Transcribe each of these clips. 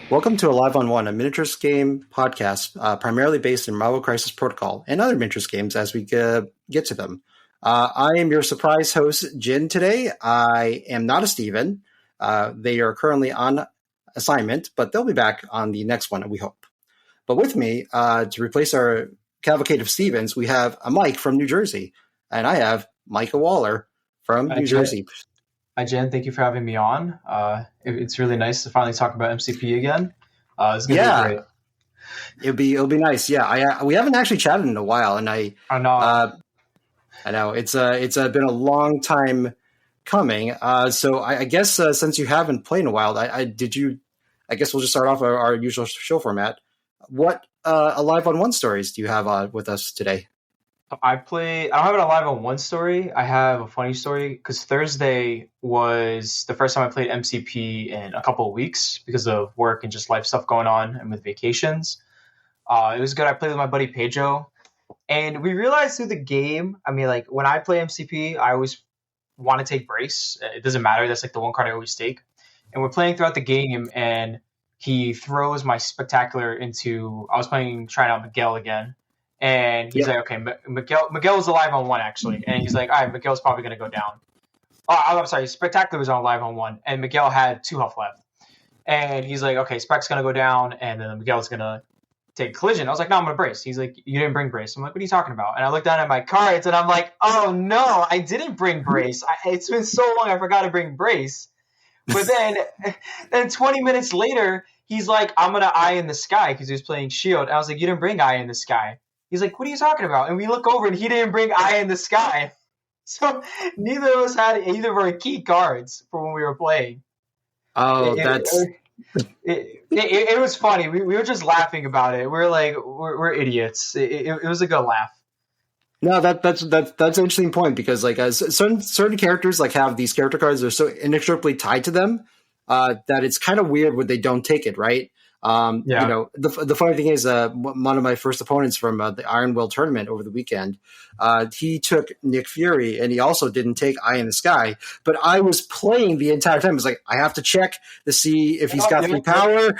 Welcome to Alive on One, a miniatures game podcast primarily based in Marvel Crisis Protocol and other miniatures games as we get to them. I am your surprise host, Jian, today. I am not a Steven. They are currently on assignment, but they'll be back on the next one, we hope. But with me, to replace our cavalcade of Stevens, we have a Mike from New Jersey, and I have Micah Waller from New Jersey. Hi, Jen. Thank you for having me on. It's really nice to finally talk about MCP again. It's going to be great. It'll be nice. Yeah, we haven't actually chatted in a while, and I know it's been a long time coming. So I guess since you haven't played in a while, I guess we'll just start off our usual show format. What Alive on One stories do you have with us today? I don't have an Alive on One story. I have a funny story because Thursday was the first time I played MCP in a couple of weeks because of work and just life stuff going on and with vacations. It was good. I played with my buddy Pedro, and we realized through the game, I mean, like when I play MCP, I always want to take Brace. It doesn't matter. That's like the one card I always take. And we're playing throughout the game, and he throws my Spectacular into, I was trying out Miguel again. And he's like, okay, Miguel was alive on one, actually. And he's like, all right, Miguel's probably going to go down. Oh, I'm sorry, Spectacular was on live on one, and Miguel had 2 health left. And he's like, okay, Spec's going to go down, and then Miguel's going to take collision. I was like, no, I'm going to brace. He's like, you didn't bring brace. I'm like, what are you talking about? And I looked down at my cards, and I'm like, oh, no, I didn't bring brace. It's been so long, I forgot to bring brace. But then 20 minutes later, he's like, I'm going to Eye in the Sky because he was playing Shield. And I was like, you didn't bring Eye in the Sky. He's like, what are you talking about? And we look over, and he didn't bring Eye in the Sky. So neither of us had either of our key cards for when we were playing. Oh, it was funny. We were just laughing about it. We were like, we're idiots. It was a good laugh. No, that's an interesting point because like certain characters like have these character cards that are so inextricably tied to them that it's kind of weird when they don't take it, right? You know, the funny thing is, one of my first opponents from the Ironweld tournament over the weekend, he took Nick Fury, and he also didn't take Eye in the Sky. But I was playing the entire time. I was like, I have to check to see if he's got 3 power.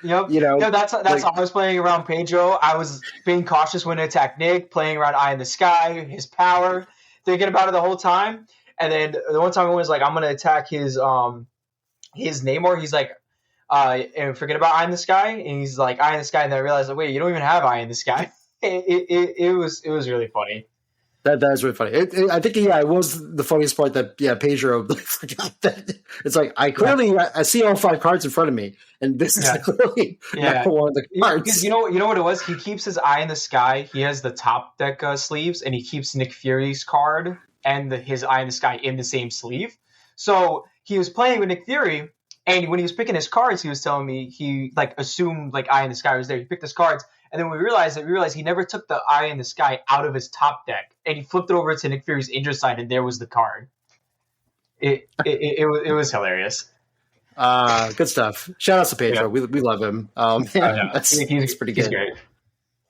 Yep. You know, that's like, how I was playing around Pedro. I was being cautious when to attack Nick, playing around Eye in the Sky, his power, thinking about it the whole time. And then the one time I was like, I'm going to attack his Namor. He's like, and forget about Eye in the Sky, and he's like Eye in the Sky, and then I realized, like, wait, you don't even have Eye in the Sky. It was really funny. That is really funny. I think it was the funniest part that Pedro forgot that. It's like I see all 5 cards in front of me, and this is clearly not one of the cards. Because you know what it was. He keeps his Eye in the Sky. He has the top deck sleeves, and he keeps Nick Fury's card and his Eye in the Sky in the same sleeve. So he was playing with Nick Fury. And when he was picking his cards, he was telling me he like assumed like Eye in the Sky was there. He picked his cards, and then we realized he never took the Eye in the Sky out of his top deck, and he flipped it over to Nick Fury's injured side, and there was the card. It was hilarious. Good stuff. Shout out to Pedro. Yeah. We love him. He's pretty good. He's great.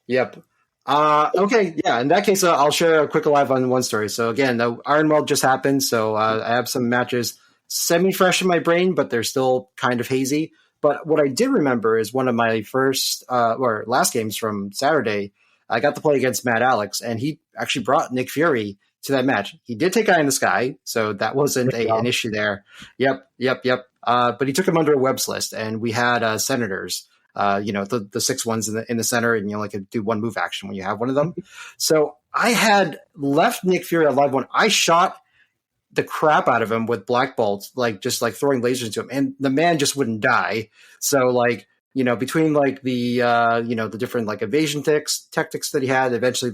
Yep. Okay. Yeah. In that case, I'll share a quick Alive on One story. So again, the Ironweld just happened, so I have some matches semi-fresh in my brain, but they're still kind of hazy. But what I did remember is one of my first or last games from Saturday. I got to play against Matt Alex, and he actually brought Nick Fury to that match. He did take Eye in the Sky, so that wasn't an issue there. Yep. But he took him under a webs list, and we had Senators. The 6 ones in the center, and you only could do 1 move action when you have one of them. So I had left Nick Fury alive one. I shot the crap out of him with black bolts, just throwing lasers into him, and the man just wouldn't die. So between the different evasion tactics that he had, eventually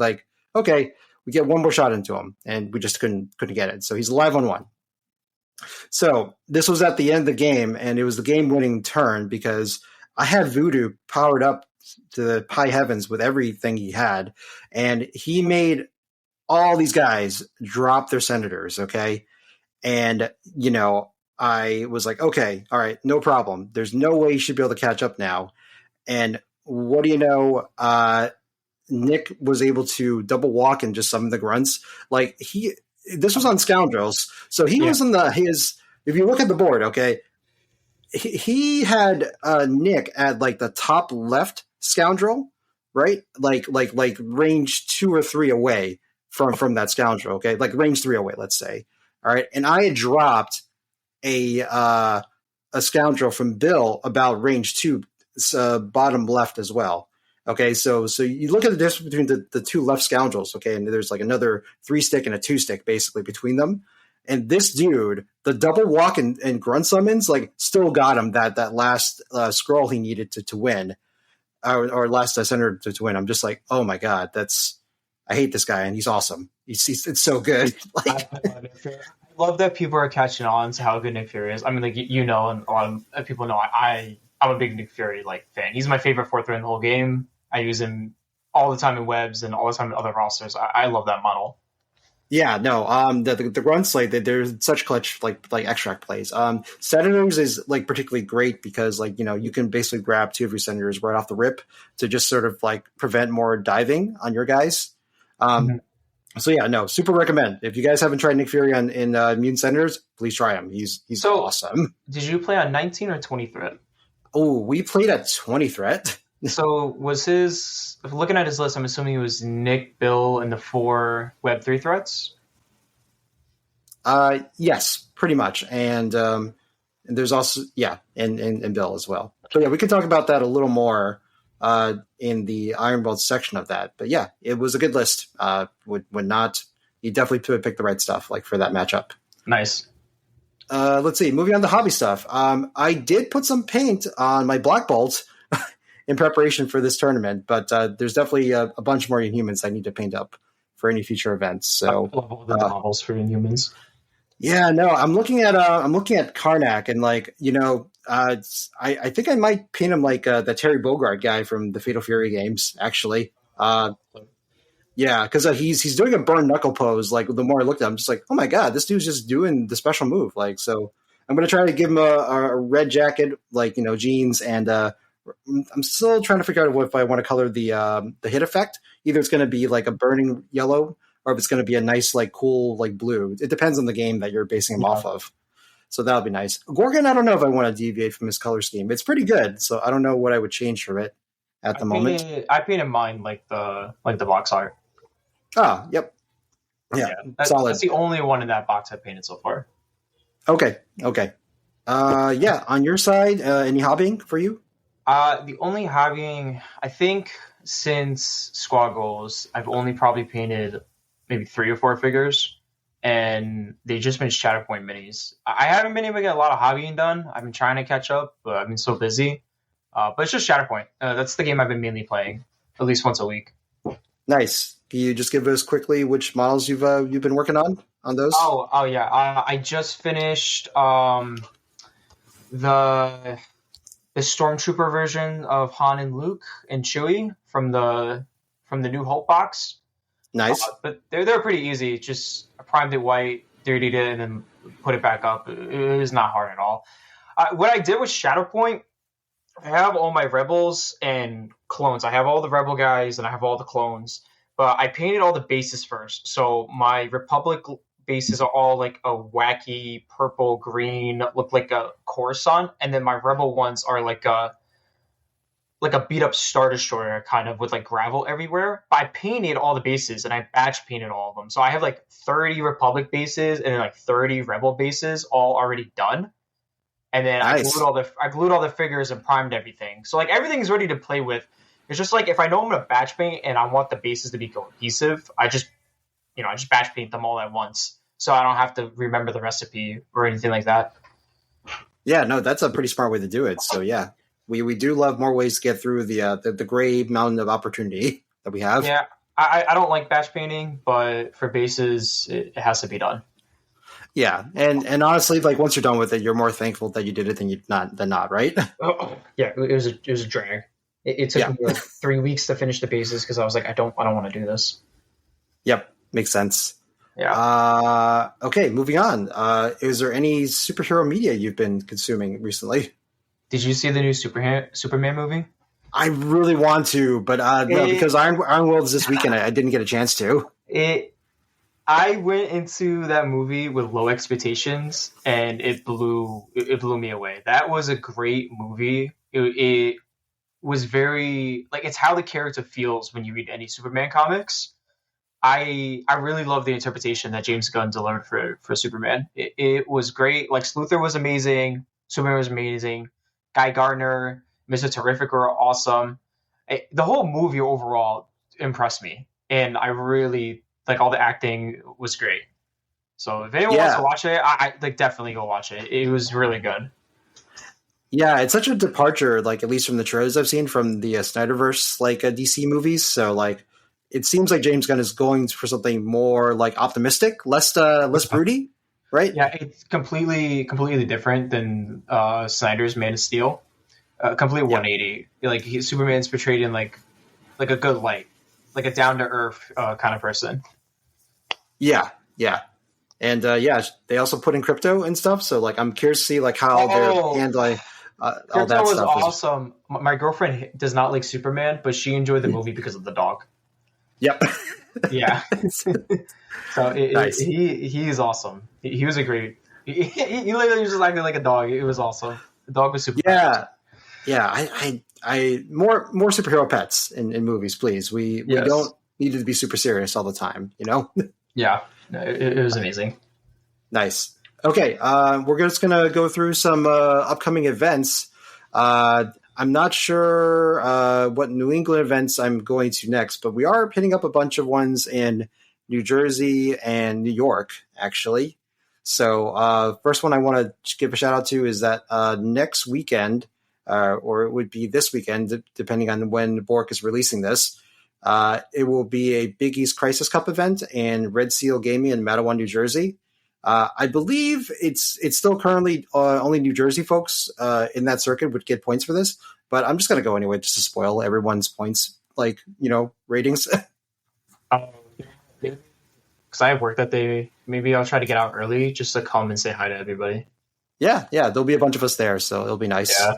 okay, we get 1 more shot into him, and we just couldn't get it. So he's alive on 1. So this was at the end of the game, and it was the game winning turn because I had Voodoo powered up to the high heavens with everything he had, and he made all these guys drop their Senators. Okay. And, I was like, okay, all right, no problem. There's no way you should be able to catch up now. And what do you know? Nick was able to double walk and just summon the grunts. This was on Scoundrels. So he was in if you look at the board, okay, he had Nick at like the top left scoundrel, right? Like range 2 or 3 away from that scoundrel. Okay, like range 3 away, let's say. All right, and I had dropped a scoundrel from Bill about range 2, bottom left as well. Okay, so you look at the difference between the 2 left scoundrels. Okay, and there's like another 3 stick and a 2 stick basically between them. And this dude, the double walk and grunt summons, like still got him that last scroll he needed to win, or last center to win. I'm just like, oh my god, I hate this guy and he's awesome. It's so good. Like, I love that people are catching on to how good Nick Fury is. I mean, like and a lot of people know I'm a big Nick Fury fan. He's my favorite 4th in the whole game. I use him all the time in webs and all the time in other rosters. I love that model. Yeah, no, the grunts, like there's such clutch like extract plays. Senators is like particularly great because like you can basically grab 2 of your senators right off the rip to just sort of like prevent more diving on your guys. So yeah, no, super recommend. If you guys haven't tried Nick Fury in Mutant Senators, please try him. He's so awesome. Did you play on 19 or 20 threat? Oh, we played at 20 threat. So was looking at his list, I'm assuming it was Nick, Bill, and the 4 Web 3 threats? Yes, pretty much. And there's also, and Bill as well. So yeah, we can talk about that a little more in the Ironweld section of that. But yeah, it was a good list. You definitely pick the right stuff like for that matchup. Nice. Let's see, moving on to hobby stuff. I did put some paint on my Black Bolt in preparation for this tournament, but there's definitely a bunch more Inhumans I need to paint up for any future events. So I love all the novels for Inhumans. Yeah, no, I'm looking at Karnak and like I think I might paint him like the Terry Bogard guy from the Fatal Fury games actually. Yeah, because he's doing a burn knuckle pose. Like the more I looked at him, I'm just like, oh my god, this dude's just doing the special move. Like so, I'm gonna try to give him a red jacket, like jeans and. I'm still trying to figure out if I want to color the hit effect. Either it's going to be like a burning yellow, or if it's going to be a nice, like cool, like blue. It depends on the game that you're basing him off of. So that'll be nice. Gorgon, I don't know if I want to deviate from his color scheme. It's pretty good, so I don't know what I would change for it at the moment. I painted mine like the box art. Ah, yep. Yeah, solid. That's the only one in that box I've painted so far. Okay. Yeah, on your side, any hobbying for you? The only hobbying, I think, since Squad Goals, I've only probably painted maybe 3 or 4 figures, and they just been Shatterpoint minis. I haven't been able to get a lot of hobbying done. I've been trying to catch up, but I've been so busy. But it's just Shatterpoint. That's the game I've been mainly playing, at least once a week. Nice. Can you just give us quickly which models you've been working on those? Oh yeah. I just finished the Stormtrooper version of Han and Luke and Chewie from the New Hope box. Nice. But they're pretty easy. Just primed it white, 3D'd it, and then put it back up. It was not hard at all. What I did with Shatterpoint, I have all my Rebels and clones. I have all the Rebel guys and I have all the clones. But I painted all the bases first. So my Republic bases are all like a wacky purple green, look like a Coruscant, and then my Rebel ones are like a beat up Star Destroyer kind of with like gravel everywhere. But I painted all the bases and I batch painted all of them. So I have like 30 Republic bases and then like 30 Rebel bases all already done. And then nice. I glued all the figures and primed everything. So like everything's ready to play with. It's just like if I know I'm gonna batch paint and I want the bases to be cohesive, I just batch paint them all at once. So I don't have to remember the recipe or anything like that. Yeah, no, that's a pretty smart way to do it. So yeah, we do love more ways to get through the gray mountain of opportunity that we have. Yeah, I don't like batch painting, but for bases, it has to be done. Yeah, and honestly, like once you're done with it, you're more thankful that you did it than not, right? Yeah, it was a drag. It took me like 3 weeks to finish the bases because I was like, I don't want to do this. Yep, makes sense. Yeah. Okay, moving on. Is there any superhero media you've been consuming recently? Did you see the new Superman movie? I really want to, but no, because Ironweld is this weekend. I didn't get a chance to. I went into that movie with low expectations, and it blew me away. That was a great movie. It was very like it's how the character feels when you read any Superman comics. I really love the interpretation that James Gunn delivered for Superman. It was great. Like Luthor was amazing, Superman was amazing, Guy Gardner, Mister Terrific were awesome. The whole movie overall impressed me, and I really like all the acting was great. So if anyone wants to Yeah, watch it, I like definitely go watch it. It was really good. yeah, it's such a departure, like at least from the trailers I've seen from the Snyderverse, like DC movies. So like, it seems like James Gunn is going for something more like optimistic, less broody, right? Yeah, it's completely different than Snyder's Man of Steel. Complete Yeah, 180. Like Superman's portrayed in like a good light, like a down to earth kind of person. yeah, yeah. And yeah, they also put in crypto and stuff. So like, I'm curious to see like how they're Oh, handling all Crypto that was stuff. awesome. My girlfriend does not like Superman, but she enjoyed the movie because of the dog. Yep. Yeah, so Nice. he is awesome. He was a great. He literally was just acting like a dog. It was awesome. The dog was super nice. Yeah, yeah. I more superhero pets in movies, please. We Yes. don't need it to be super serious all the time. You know. Yeah. No, it was amazing. Nice. Okay, we're just gonna go through some upcoming events. I'm not sure what New England events I'm going to next, but we are hitting up a bunch of ones in New Jersey and New York, actually. So, first one I want to give a shout out to is that next weekend, or it would be this weekend, depending on when Bork is releasing this. It will be a Big East Crisis Cup event in Red Seal Gaming in Matawan, New Jersey. I believe it's still currently only New Jersey folks in that circuit would get points for this, but I'm just going to go anyway just to spoil everyone's points, like, ratings. Because I have work that day. Maybe I'll try to get out early just to come and say hi to everybody. Yeah, there'll be a bunch of us there, so it'll be nice. Yeah.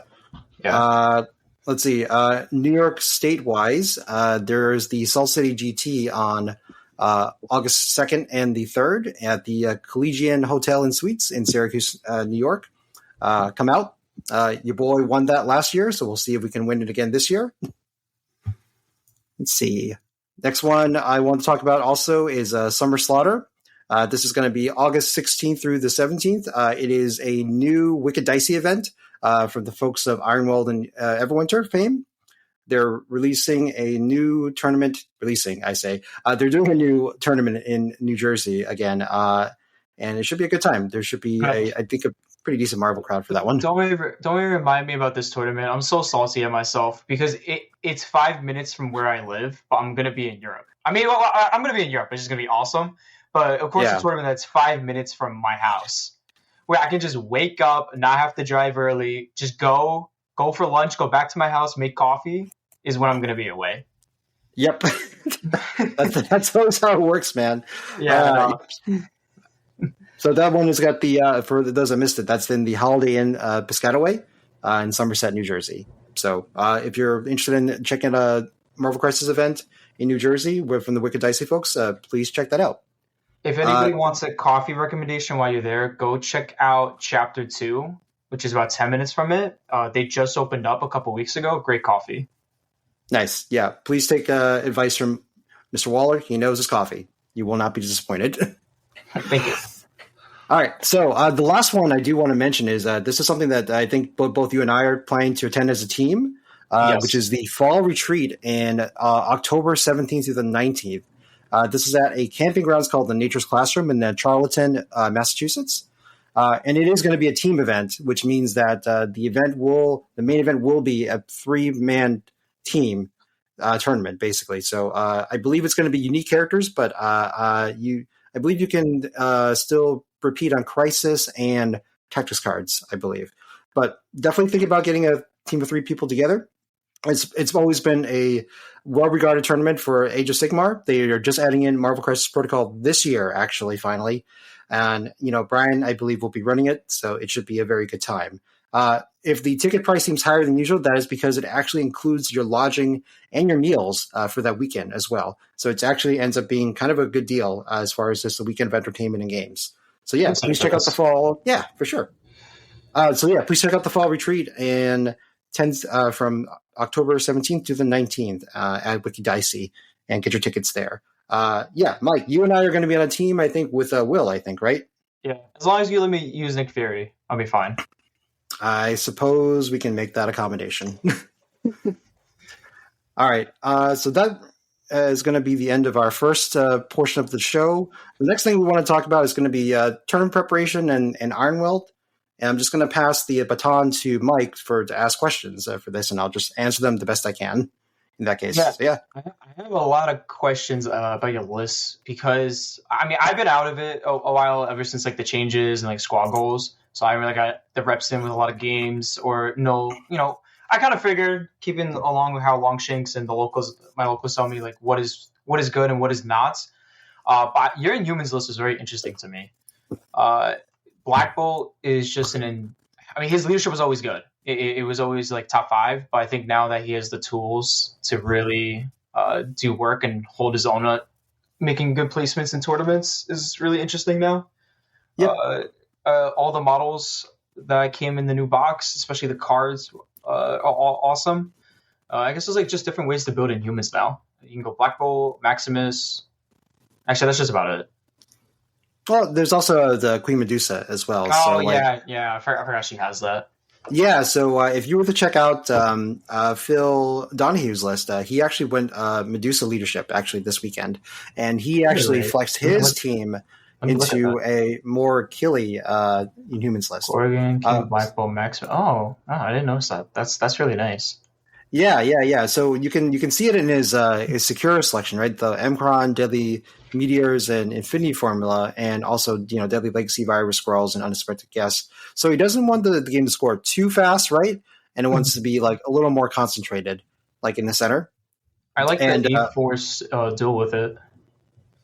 Yeah. Let's see. New York state-wise, there's the Salt City GT on August 2nd and the 3rd at the Collegian Hotel and Suites in Syracuse, New York. Come out. Your boy won that last year, so we'll see if we can win it again this year. Let's see. Next one I want to talk about also is Summer Slaughter. This is going to be August 16th through the 17th. It is a new Wicked Dicey event from the folks of Ironweld and Everwinter fame. They're releasing a new tournament. They're doing a new tournament in New Jersey again, and it should be a good time. There should be, I think, a pretty decent Marvel crowd for that one. Don't even remind me about this tournament. I'm so salty at myself because it's 5 minutes from where I live, but I'm gonna be in Europe. I mean, well, I'm gonna be in Europe. It's just gonna be awesome. But of course, Yeah. a tournament that's 5 minutes from my house, where I can just wake up, not have to drive early, just go for lunch, go back to my house, make coffee, is when I'm gonna be away. Yep, that's always how it works, man. Yeah. So that one has got the for those that missed it, that's in the Holiday Inn Piscataway in Somerset, New Jersey. So if you're interested in checking a Marvel Crisis event in New Jersey from the Wicked Dicey folks, please check that out. If anybody wants a coffee recommendation while you're there, go check out Chapter 2, which is about 10 minutes from it. They just opened up a couple weeks ago. Great coffee. Nice. Yeah. Please take advice from Mr. Waller. He knows his coffee. You will not be disappointed. Thank you. All right. So the last one I do want to mention is this is something that I think both you and I are planning to attend as a team, Yes. which is the Fall Retreat in October 17th through the 19th. This is at a camping grounds called the Nature's Classroom in Charlottetown, Massachusetts. And it is going to be a team event, which means that the main event will be a 3-man team tournament, basically. So I believe it's going to be unique characters, but I believe you can still repeat on Crisis and Tactics cards, I believe. But definitely think about getting a team of 3 people together. It's always been a well-regarded tournament for Age of Sigmar. They are just adding in Marvel Crisis Protocol this year, actually, finally. And, Brian, I believe, will be running it, so it should be a very good time. if the ticket price seems higher than usual, that is because it actually includes your lodging and your meals for that weekend as well. So it actually ends up being kind of a good deal as far as just the weekend of entertainment and games. So yeah, please check out the fall. Yeah, for sure. Please check out the fall retreat and from October 17th to the 19th at Wiki Dicey and get your tickets there. Mike, you and I are going to be on a team, I think, with Will, I think, right? Yeah, as long as you let me use Nick Fury, I'll be fine. I suppose we can make that accommodation. All right. So that is going to be the end of our first portion of the show. The next thing we want to talk about is going to be tournament preparation and Ironweld. And I'm just going to pass the baton to Mike to ask questions for this, and I'll just answer them the best I can in that case. I have a lot of questions about your list because, I mean, I've been out of it a while ever since, like, the changes and, like, squad goals. So I really got the reps in with a lot of games I kind of figured, keeping along with how Longshanks and my locals tell me, like, what is good and what is not. But your Inhumans list is very interesting to me. Black Bolt is just his leadership was always good. It was always like top 5, but I think now that he has the tools to really do work and hold his own, making good placements in tournaments is really interesting now. Yeah. All the models that came in the new box, especially the cards, are all awesome. I guess there's like just different ways to build Inhumans now. You can go Black Bolt, Maximus. Actually, that's just about it. Well, there's also the Queen Medusa as well. Oh, I forgot she has that. Yeah, so if you were to check out Phil Donahue's list, he actually went Medusa leadership actually this weekend, and he actually flexed his team into a more killy Inhumans list. Oregon, King, Black Bolt, Maximus. Oh, I didn't notice that. That's really nice. Yeah. So you can see it in his Secure selection, right? The Emkron, Deadly Meteors, and Infinity Formula, and also Deadly Legacy, Virus Scrolls, and Unexpected Guests. So he doesn't want the game to score too fast, right? And it wants to be like a little more concentrated, like in the center. I like the E-Force duel with it.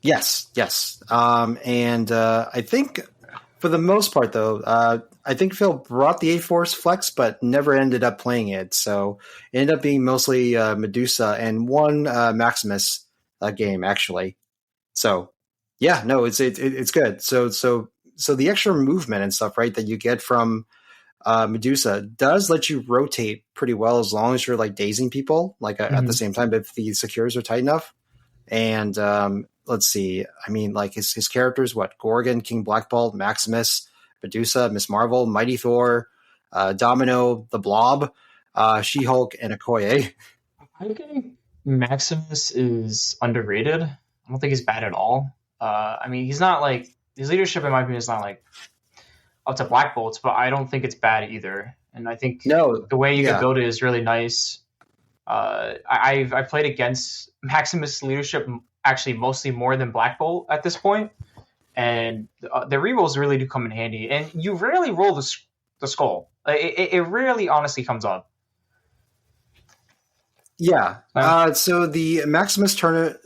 Yes. I think for the most part, though, I think Phil brought the A-Force flex, but never ended up playing it. So it ended up being mostly Medusa and one Maximus game, actually. So, yeah, no, it's good. So the extra movement and stuff, right, that you get from Medusa does let you rotate pretty well as long as you're like dazing people, like at the same time, if the secures are tight enough. And let's see, I mean, like his characters, Gorgon, King Black Bolt, Maximus, Medusa, Miss Marvel, Mighty Thor, Domino, the Blob, She-Hulk, and Okoye. I think Maximus is underrated. I don't think he's bad at all. I mean, he's not like his leadership, in my opinion, is not like up to Black Bolt's, but I don't think it's bad either. And I think the way you can build it is really nice. I played against Maximus leadership actually mostly more than Black Bolt at this point. And the rerolls really do come in handy. And you rarely roll the skull. It rarely honestly comes up. Yeah. So the Maximus tournament,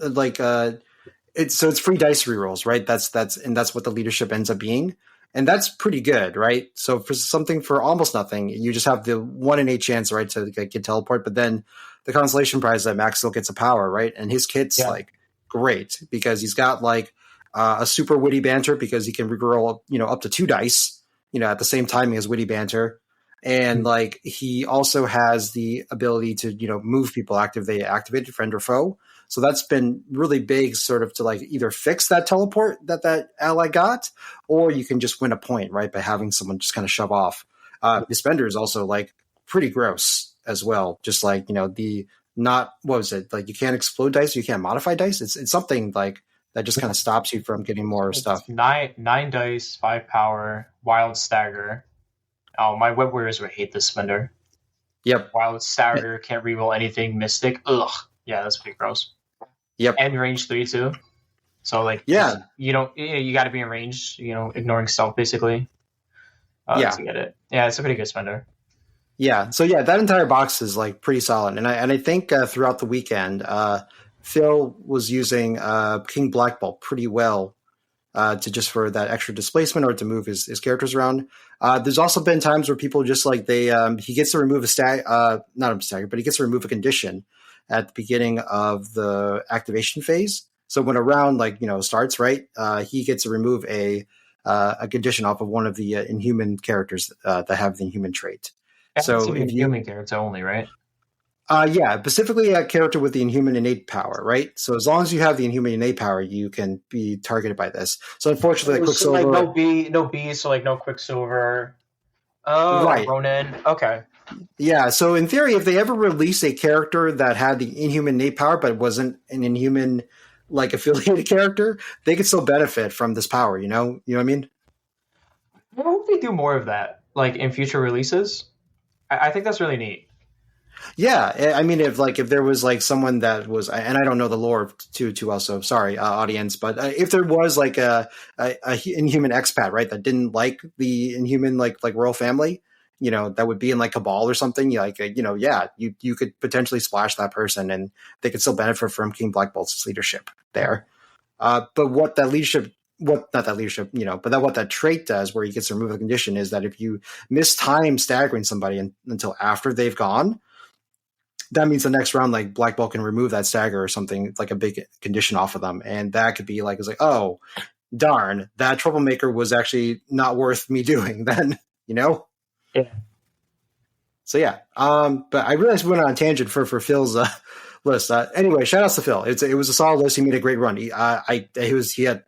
it's free dice rerolls, right? That's what the leadership ends up being. And that's pretty good, right? So for something for almost nothing, you just have the 1 in 8 chance, right, to get teleport. But then the consolation prize that Max still gets a power, right? And his kit's like great because he's got like a super witty banter because he can reroll, up to 2 dice, at the same time as witty banter. And like he also has the ability to, move people activated friend or foe. So that's been really big sort of to like either fix that teleport that ally got, or you can just win a point, right, by having someone just kind of shove off. His Bender is also like pretty gross as well. Just like, what was it? Like you can't explode dice, you can't modify dice. It's something like that just kind of stops you from getting more stuff. 9 dice, 5 power, wild stagger. Oh, my web warriors would hate this Spender. Yep. Wild stagger, can't reroll anything, mystic. Ugh. Yeah, that's pretty gross. Yep. And range 3 too. So like, you got to be in range, ignoring stealth basically. To get it. Yeah, it's a pretty good Spender. Yeah. So yeah, that entire box is like pretty solid. And I think throughout the weekend, Phil was using King Black Bolt pretty well to just for that extra displacement or to move his characters around. There's also been times where people just like he gets to remove not a stagger, but he gets to remove a condition at the beginning of the activation phase. So when a round starts, right, he gets to remove a condition off of one of the inhuman characters that have the inhuman trait. So inhuman character only, right? Yeah, specifically a character with the inhuman innate power, right? So as long as you have the inhuman innate power, you can be targeted by this. So unfortunately, Quicksilver, so no B, so like no Quicksilver. Oh, right. Ronin. Okay. Yeah, so in theory, if they ever release a character that had the inhuman innate power but wasn't an inhuman affiliated character, they could still benefit from this power. You know what I mean? I hope they do more of that, like in future releases. I think that's really neat. Yeah, I mean, if there was someone that was, and I don't know the lore too well, so sorry, audience, but if there was a inhuman expat, right, that didn't like the inhuman royal family, that would be in Cabal or something, you could potentially splash that person, and they could still benefit from King Black Bolt's leadership there. But what that leadership. What that trait does, where he gets to remove a condition, is that if you miss time staggering somebody until after they've gone, that means the next round, Black Bolt can remove that stagger or something, a big condition off of them. And that could be oh, darn, that troublemaker was actually not worth me doing then, Yeah. So, yeah. But I realized we went on a tangent for Phil's list. Anyway, shout outs to Phil. It was a solid list. He made a great run. He had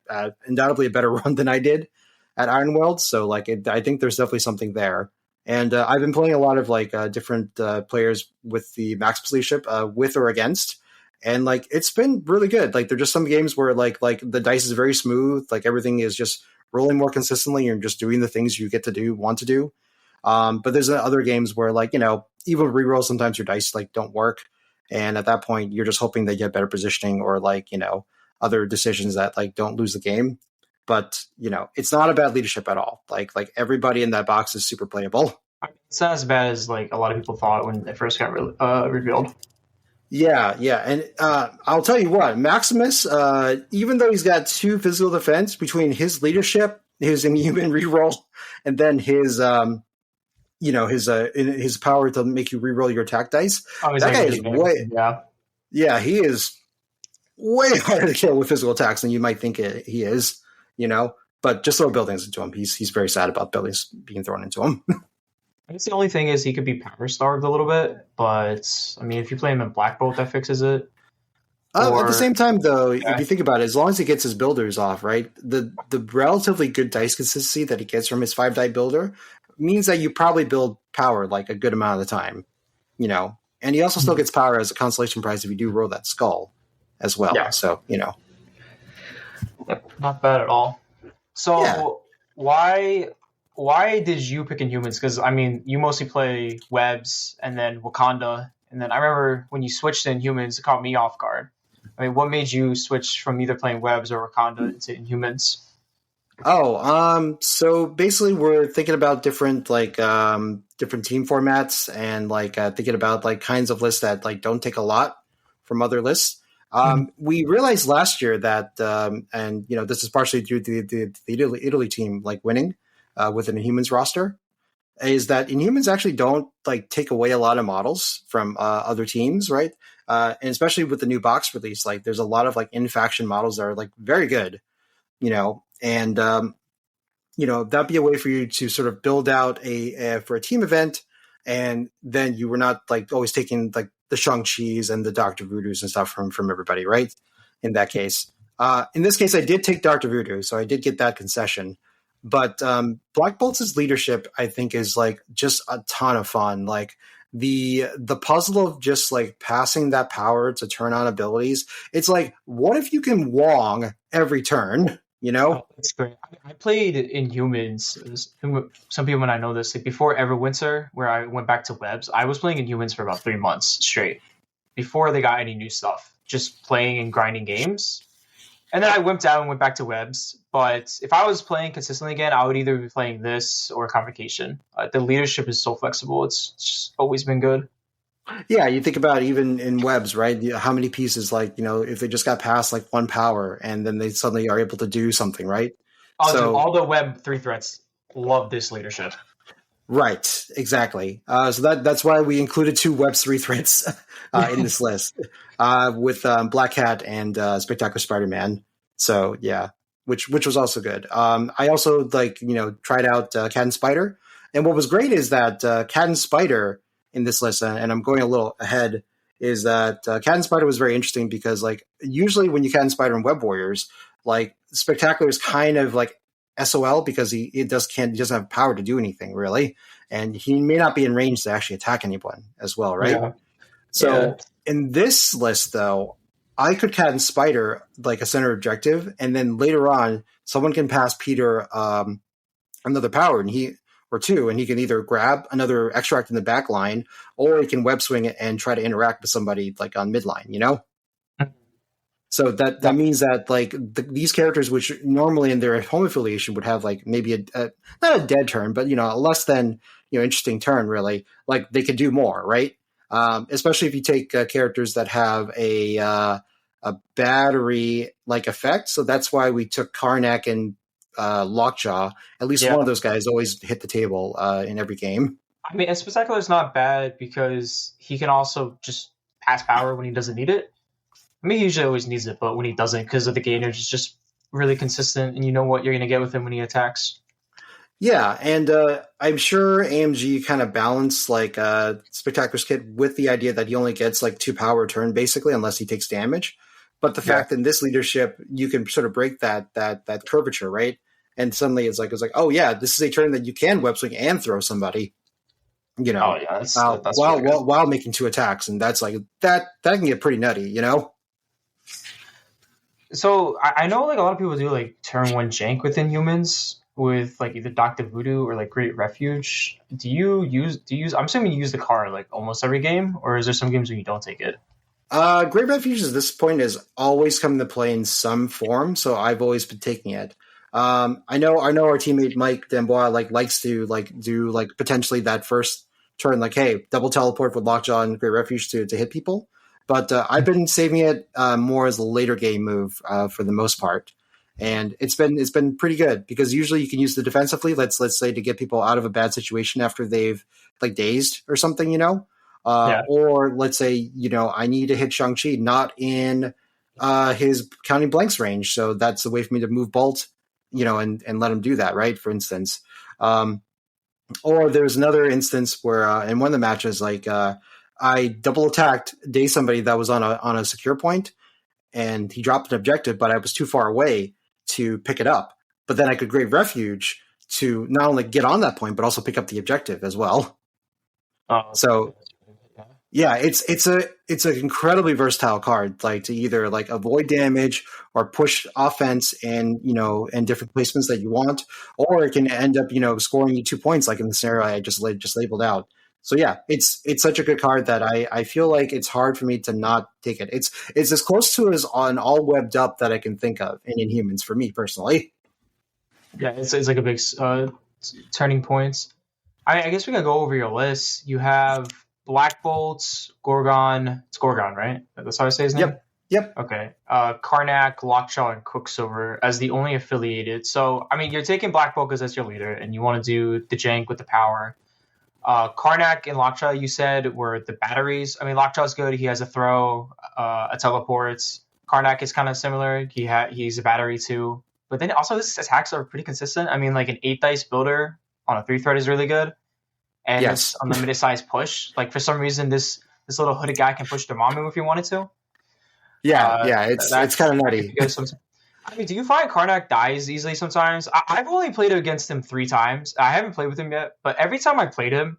undoubtedly a better run than I did at Ironweld. So, I think there's definitely something there. And I've been playing a lot of different players with the Maximus leadership, with or against, and it's been really good. There are just some games where the dice is very smooth, everything is just rolling more consistently. You're just doing the things you want to do. But there's other games where even reroll, sometimes your dice don't work, and at that point you're just hoping they get better positioning or other decisions that don't lose the game. But it's not about leadership at all. Everybody in that box is super playable. It's not as bad as a lot of people thought when it first got revealed. Yeah, and I'll tell you what, Maximus, even though he's got 2 physical defense between his leadership, his inhuman reroll, and then his his power to make you reroll your attack dice. That guy is he is way harder to kill with physical attacks than you might think he is. But just throw buildings into him. He's very sad about buildings being thrown into him. I guess the only thing is he could be power starved a little bit, but I mean, if you play him in Black Bolt, that fixes it. At the same time, though, if you think about it, as long as he gets his builders off, right, the relatively good dice consistency that he gets from his 5-die builder means that you probably build power a good amount of the time, And he also still gets power as a consolation prize if you do roll that skull as well. Yeah. So not bad at all. So why did you pick Inhumans? Because I mean, you mostly play Webs and then Wakanda, and then I remember when you switched to Inhumans, it caught me off guard. I mean, what made you switch from either playing Webs or Wakanda into Inhumans? So basically, we're thinking about different different team formats and thinking about kinds of lists that don't take a lot from other lists. We realized last year that, and this is partially due to the Italy team winning with an Inhumans roster, is that Inhumans actually don't take away a lot of models from other teams, right? And especially with the new box release, there's a lot of in faction models that are very good, and that'd be a way for you to sort of build out for a team event, and then you were not always taking the Shang-Chi's and the Dr. Voodoos and stuff from everybody, right? In that case. In this case, I did take Dr. Voodoo, so I did get that concession. But Black Bolt's leadership, I think, is just a ton of fun. The puzzle of just passing that power to turn on abilities. It's what if you can Wong every turn? Oh, that's great. I played Inhumans. Some people might know this. Before Everwinter, where I went back to Webs, I was playing Inhumans for about 3 months straight before they got any new stuff. Just playing and grinding games, and then I wimped out and went back to Webs. But if I was playing consistently again, I would either be playing this or Convocation. The leadership is so flexible; it's just always been good. Yeah, you think about even in webs, right? How many pieces, like, if they just got past like one power and then they suddenly are able to do something, right? Oh, dude, So, all the Web 3 threats love this leadership. right, exactly. So that's why we included two Web 3 threats in this list with Black Cat and Spectacular Spider-Man. So, yeah, which was also good. I also tried out Cat and Spider. And what was great is that Cat and Spider in this list, and I'm going a little ahead, is that Cat and Spider was very interesting because like usually when you Cat and Spider and Web Warriors, like Spectacular is kind of like SOL because he doesn't have power to do anything really, and he may not be in range to actually attack anyone as well, right? Yeah. So in this list though, I could Cat and Spider like a center objective, and then later on someone can pass Peter another power, and he can either grab another extract in the back line, or he can web swing it and try to interact with somebody like on midline, So that means that like these characters, which normally in their home affiliation would have like maybe a not a dead turn, but a less than interesting turn, really, like they could do more, right? Especially if you take characters that have a battery like effect. So that's why we took Karnak and Lockjaw. At least one of those guys always hit the table in every game. I mean, Spectacular is not bad because he can also just pass power when he doesn't need it. I mean, he usually always needs it, but when he doesn't, because of the gainage, it's just really consistent, and you know what you're going to get with him when he attacks. Yeah, and I'm sure AMG kind of balanced like Spectacular's kit with the idea that he only gets like 2 power a turn, basically, unless he takes damage. But the fact that in this leadership, you can sort of break that curvature, right? And suddenly it's like, oh yeah, this is a turn that you can web swing and throw somebody, Oh yeah, that's while making 2 attacks, and that's like that can get pretty nutty, So I know like a lot of people do like turn 1 jank within humans with like either Dr. Voodoo or like Great Refuge. Do you use I'm assuming you use the card like almost every game, or is there some games where you don't take it? Great Refuge at this point has always come into play in some form, so I've always been taking it. I know our teammate Mike Dembois likes to do potentially that first turn, hey, double teleport with Lockjaw and Great Refuge to hit people. But I've been saving it more as a later game move for the most part, and it's been pretty good because usually you can use the defensively. Let's say to get people out of a bad situation after they've dazed or something, or let's say I need to hit Shang-Chi not in his counting blanks range, so that's the way for me to move Bolt, and let him do that, right? For instance, or there's another instance where in one of the matches, I double attacked somebody that was on a secure point, and he dropped an objective, but I was too far away to pick it up. But then I could Great Refuge to not only get on that point, but also pick up the objective as well. So yeah, it's an incredibly versatile card, to either avoid damage or push offense and and different placements that you want, or it can end up scoring you 2 points, like in the scenario I just labeled out. So yeah, it's such a good card that I feel like it's hard for me to not take it. It's as close to as on all webbed up that I can think of in Inhumans for me personally. Yeah, it's like a big turning points. I guess we can go over your list. You have Black Bolts, Gorgon. It's Gorgon, right? That's how I say his name? Yep. Okay. Karnak, Lockjaw, and Quicksilver as the only affiliated. So, I mean, you're taking Black Bolt because that's your leader, and you want to do the jank with the power. Karnak and Lockjaw, you said, were the batteries. I mean, Lockjaw's good. He has a throw, a teleport. Karnak is kind of similar. He's a battery too. But then also his attacks are pretty consistent. I mean, like an 8 dice builder on a 3 threat is really good. And yes, unlimited size push. For some reason, this little hooded guy can push Dormammu if he wanted to. Yeah, it's kind of nutty. I mean, do you find Karnak dies easily sometimes? I've only played against him 3 times. I haven't played with him yet, but every time I played him,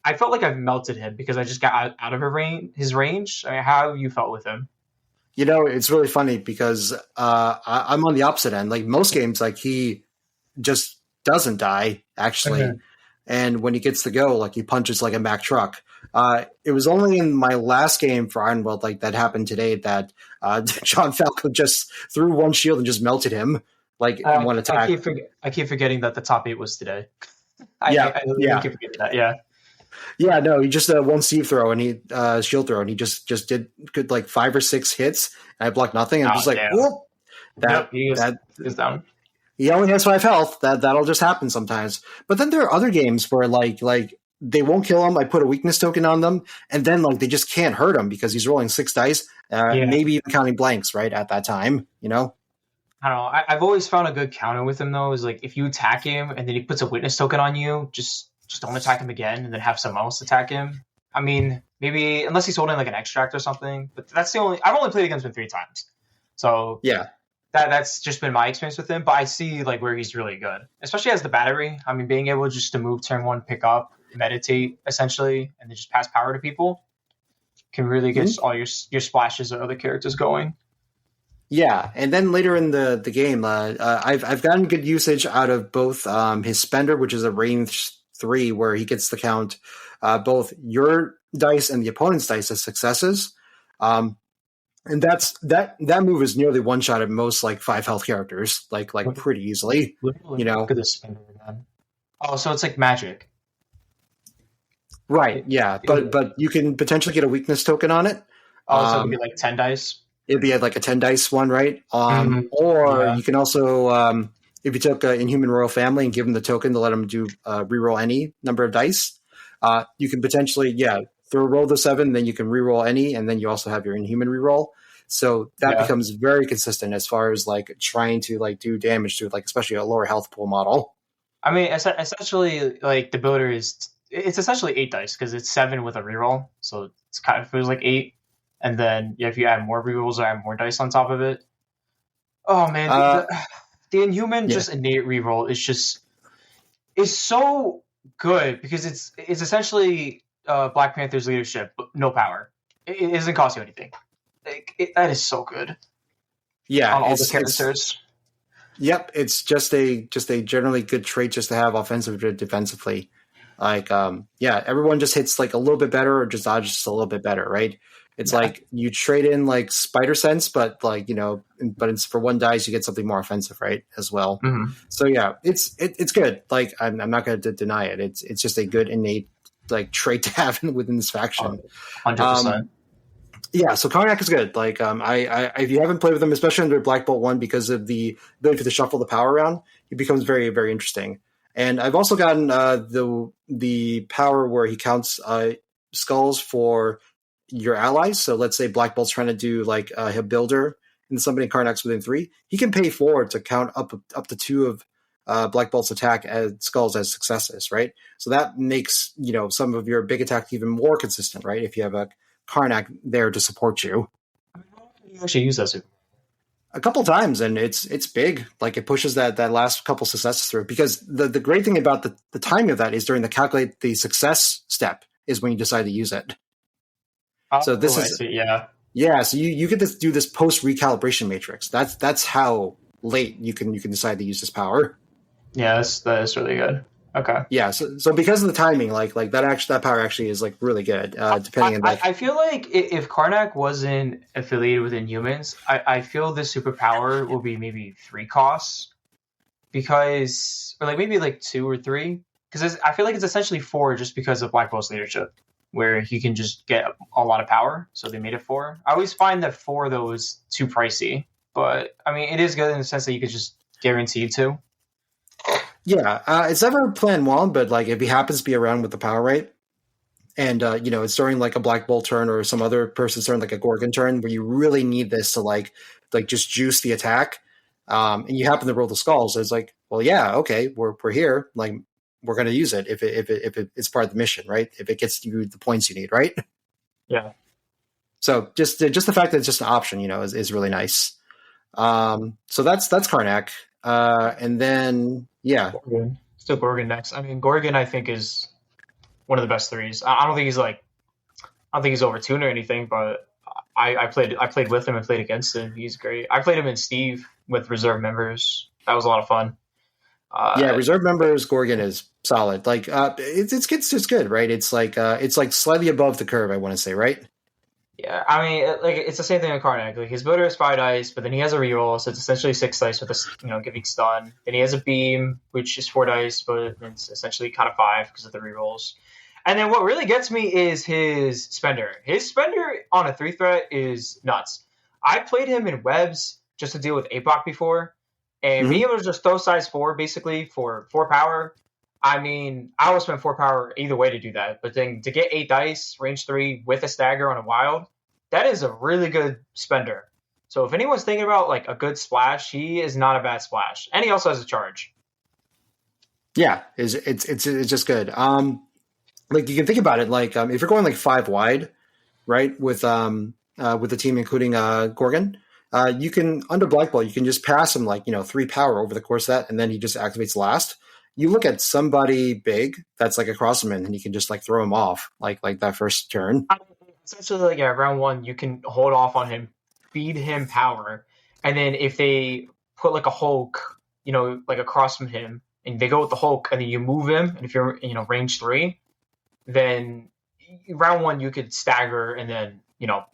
I felt like I've melted him because I just got out of his range. I mean, how have you felt with him? It's really funny because I'm on the opposite end. Most games, he just doesn't die, actually. Mm-hmm. And when he gets to go, he punches like a Mack truck. It was only in my last game for Ironweld, that happened today, that John Falco just threw one shield and just melted him, in one attack. I keep forgetting that the top 8 was today. I keep forgetting that, yeah. Yeah, no, he just one Steve throw and he shield throw and he just did good like 5 or 6 hits. And I blocked nothing. I'm Oh, just like, damn. whoop. Yep, That he is down. he only has 5 health. That'll just happen sometimes. But then there are other games where like they won't kill him. I put a weakness token on them, and then like they just can't hurt him because he's rolling 6 dice, maybe even counting blanks right at that time. You know. I don't know. I've always found a good counter with him though. Is like if you attack him and then he puts a witness token on you, just don't attack him again, and then have someone else attack him. I mean, maybe unless he's holding like an extract or something. But that's the only. I've only played against him 3 times, so Yeah. That's just been my experience with him. But I see like where he's really good, especially as the battery. I mean, being able just to move turn 1, pick up, meditate essentially, and then just pass power to people can really get all your splashes or other characters going. Yeah, and then later in the game, I've gotten good usage out of both his spender, which is a range 3, where he gets to count both your dice and the opponent's dice as successes. And that move is nearly one shot at most like 5 health characters, like pretty easily. You know, look at this spender again. Oh, so it's like magic, right? Yeah, but you can potentially get a weakness token on it. Oh, so it'd be like 10 dice. It'd be like a 10 dice one, right? Or you can also, if you took Inhuman Royal Family and give them the token to let them do reroll any number of dice, you can potentially, roll the 7, then you can reroll any, and then you also have your Inhuman reroll. So that becomes very consistent as far as like trying to like do damage to like especially a lower health pool model. I mean, essentially, like the builder it's essentially 8 dice because it's 7 with a reroll, so it's kind of feels like 8. And then if you add more rerolls or add more dice on top of it, oh man, the Inhuman just innate reroll is so good because it's essentially Black Panther's leadership, but no power. It doesn't cost you anything. That is so good. Yeah, on all the characters. Yep, it's just a generally good trait just to have offensively or defensively. Like, everyone just hits like a little bit better or just dodges just a little bit better, right? It's like you trade in like Spider Sense, but like, but it's for 1 dice, you get something more offensive, right? As well. Mm-hmm. So yeah, it's good. Like I'm not going to deny it. It's just a good innate like trait to have within this faction. 100%. Yeah, so Karnak is good. Like, I if you haven't played with him, especially under Black Bolt 1, because of the ability to shuffle the power around, he becomes very, very interesting. And I've also gotten the power where he counts skulls for your allies. So let's say Black Bolt's trying to do like a builder and somebody in Karnak's within 3. He can pay 4 to count up to 2 of Black Bolt's attack as skulls as successes, right? So that makes some of your big attack even more consistent, right? If you have a Karnak there to support you. You actually use that a couple times, and it's big. Like it pushes that last couple successes through. Because the great thing about the timing of that is during the calculate the success step is when you decide to use it. So this is So you get to do this post recalibration matrix. That's how late you can decide to use this power. Yeah, that is really good. Okay. Yeah, so because of the timing, like that power actually is like really good. Depending on I feel like if Karnak wasn't affiliated with Inhumans, I feel this superpower will be maybe 3 costs, because or like maybe like 2 or 3, because I feel like it's essentially 4 just because of Black Bolt's leadership, where he can just get a lot of power. So they made it 4. I always find that 4 though is too pricey, but I mean it is good in the sense that you could just guarantee 2. Yeah, it's never planned well, but like if he happens to be around with the power rate, and it's during like a Black Bolt turn or some other person's turn, like a Gorgon turn, where you really need this to like just juice the attack, and you happen to roll the skulls, it's like, well, yeah, okay, we're here, like we're going to use it if it's part of the mission, right? If it gets you the points you need, right? Yeah. So just the fact that it's just an option, is really nice. So that's Karnak, and then. Yeah. Gorgon. Still Gorgon next. I mean, Gorgon, I think, is one of the best 3s. I don't think he's overtuned or anything, but I played with him and played against him. He's great. I played him in Steve with reserve members. That was a lot of fun. Reserve members Gorgon is solid. Like it's good, right? It's like slightly above the curve, I want to say, right? Yeah, I mean, like it's the same thing with Karnak. Like his builder is 5 dice, but then he has a reroll, so it's essentially 6 dice with a giving stun. Then he has a beam, which is 4 dice, but it's essentially kind of 5 because of the rerolls. And then what really gets me is his spender. His spender on a 3-threat is nuts. I played him in webs just to deal with APOC before, and being able to just throw size 4 basically for 4 power. I mean, I would spend 4 power either way to do that, but then to get 8 dice, range 3 with a stagger on a wild, that is a really good spender. So if anyone's thinking about like a good splash, he is not a bad splash, and he also has a charge. Yeah, it's just good. Like you can think about it, like if you're going like 5 wide, right, with the team including Gorgon, you can under Black Bolt, you can just pass him like 3 power over the course of that, and then he just activates last. You look at somebody big that's like across him, and you can just like throw him off like that first turn. Essentially, like round 1, you can hold off on him, feed him power, and then if they put like a Hulk, like across from him, and they go with the Hulk, and then you move him, and if you're range 3, then round 1 you could stagger and then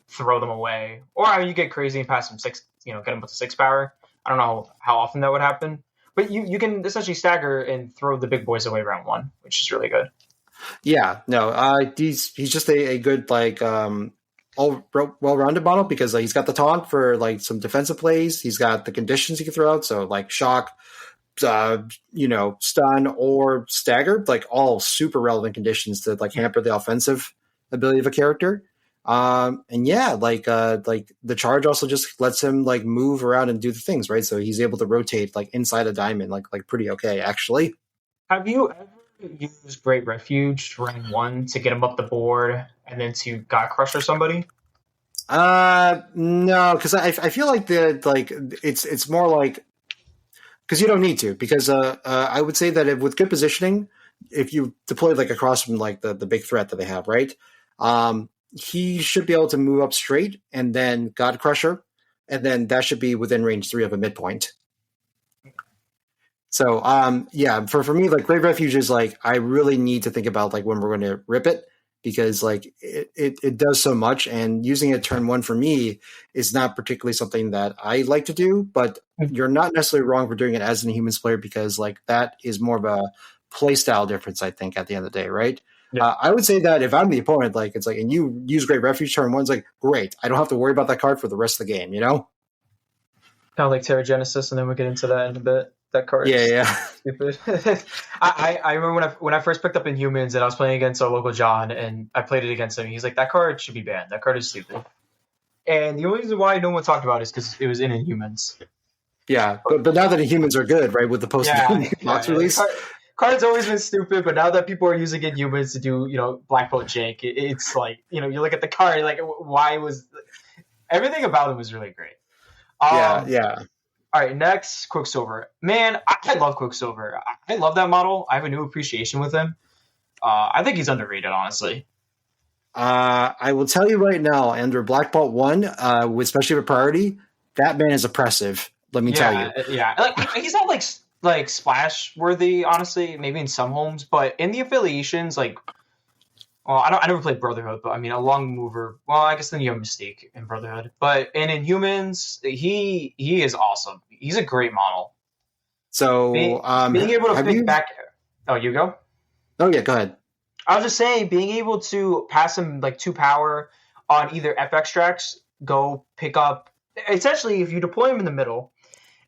throw them away, or you get crazy and pass them 6, get them with the 6 power. I don't know how often that would happen. But you can essentially stagger and throw the big boys away round 1, which is really good. Yeah, no, he's just a good like all well-rounded model because he's got the taunt for like some defensive plays. He's got the conditions he can throw out, so like shock, stun or stagger, like all super relevant conditions to like hamper the offensive ability of a character. And yeah, like the charge also just lets him like move around and do the things, right? So he's able to rotate like inside a diamond, like pretty okay, actually. Have you ever used Great Refuge round 1 to get him up the board and then to God Crusher somebody? No, because I feel like it's more like because you don't need to because I would say that with good positioning, if you deploy like across from like the big threat that they have, right? He should be able to move up straight and then God Crusher, and then that should be within range 3 of a midpoint. So, for me, like Great Refuge is like, I really need to think about like when we're going to rip it because like it does so much, and using it turn 1 for me is not particularly something that I like to do, but you're not necessarily wrong for doing it as an Inhumans player because like that is more of a play style difference, I think, at the end of the day, right? Yeah. I would say that if I'm the opponent, like it's like, and you use Great Refuge turn 1, it's like, great. I don't have to worry about that card for the rest of the game, Kind of like Terra Genesis, and then we'll get into that in a bit. That card stupid. I remember when I first picked up Inhumans and I was playing against our local John, and I played it against him. He's like, that card should be banned. That card is stupid. And the only reason why no one talked about it is because it was in Inhumans. Yeah, but now that Inhumans are good, right, with the post-box release. Card's always been stupid, but now that people are using Inhumans to do, Black Bolt Jank, it's like, you look at the card, like, why was... Everything about him was really great. Yeah. All right, next, Quicksilver. Man, I love Quicksilver. I love that model. I have a new appreciation with him. I think he's underrated, honestly. I will tell you right now, under Black Bolt 1, especially with priority, that man is oppressive. Let me tell you. Yeah, like he's not like splash worthy, honestly. Maybe in some homes, but in the affiliations, like, well, I never played Brotherhood, but I mean a long mover. Well, I guess then you have Mystique in Brotherhood, but in Inhumans, he is awesome. He's a great model. So being able to think back. Oh, you go. Oh yeah, go ahead. I was just saying, being able to pass him like 2 power on either F extracts, go pick up. Essentially, if you deploy him in the middle,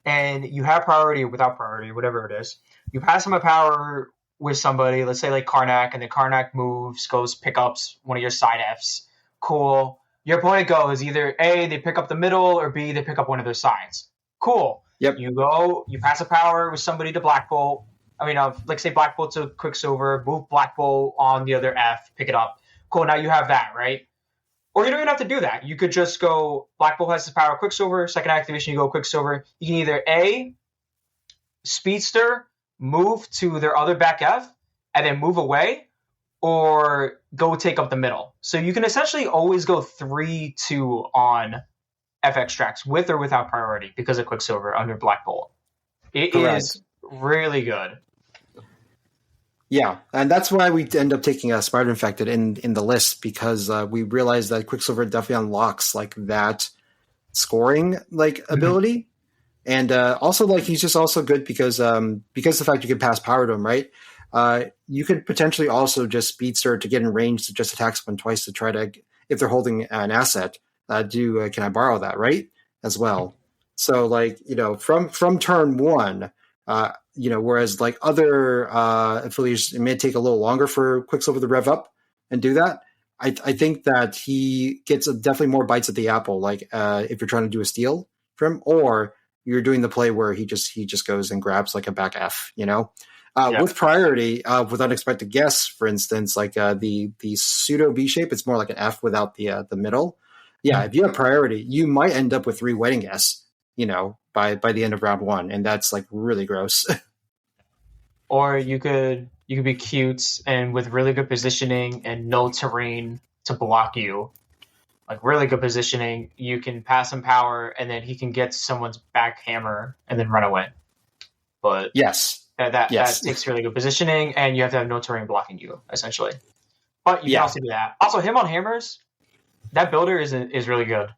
and you have priority or without priority, whatever it is, you pass him a power with somebody, let's say like Karnak, and then Karnak moves, goes pick up one of your side Fs. Cool. Your opponent goes either A, they pick up the middle, or B, they pick up one of their sides. Cool. Yep. You go, you pass a power with somebody to Black Bolt. I mean, like say Black Bolt to Quicksilver, move Black Bolt on the other F, pick it up. Cool, now you have that, right? Or you don't even have to do that. You could just go, Black Bolt has his power Quicksilver, second activation, you go Quicksilver. You can either A, Speedster, move to their other back F, and then move away, or go take up the middle. So you can essentially always go 3-2 on F extracts with or without priority because of Quicksilver under Black Bolt. It is really good. Yeah, and that's why we end up taking a Spider Infected in the list because we realize that Quicksilver definitely unlocks like that scoring ability, and also like he's just also good because the fact you can pass power to him, right? you could potentially also just speedster to get in range to just attack someone twice to try to, if they're holding an asset, can I borrow that, right? As well. So like, from turn one, whereas like other affiliates, it may take a little longer for Quicksilver to rev up and do that. I think that he gets definitely more bites at the apple, like if you're trying to do a steal from him, or you're doing the play where he just goes and grabs like a back F, with priority, with unexpected guess, for instance, like the pseudo B shape, it's more like an F without the middle. Yeah, if you have priority, you might end up with 3 wedding guests, by the end of round 1, and that's like really gross. Or you could be cute and with really good positioning and no terrain to block you. Like really good positioning, you can pass him power, and then he can get to someone's back hammer and then run away. But yes, that takes really good positioning, and you have to have no terrain blocking you, essentially. But you can also do that. Also, him on hammers, that builder is really good.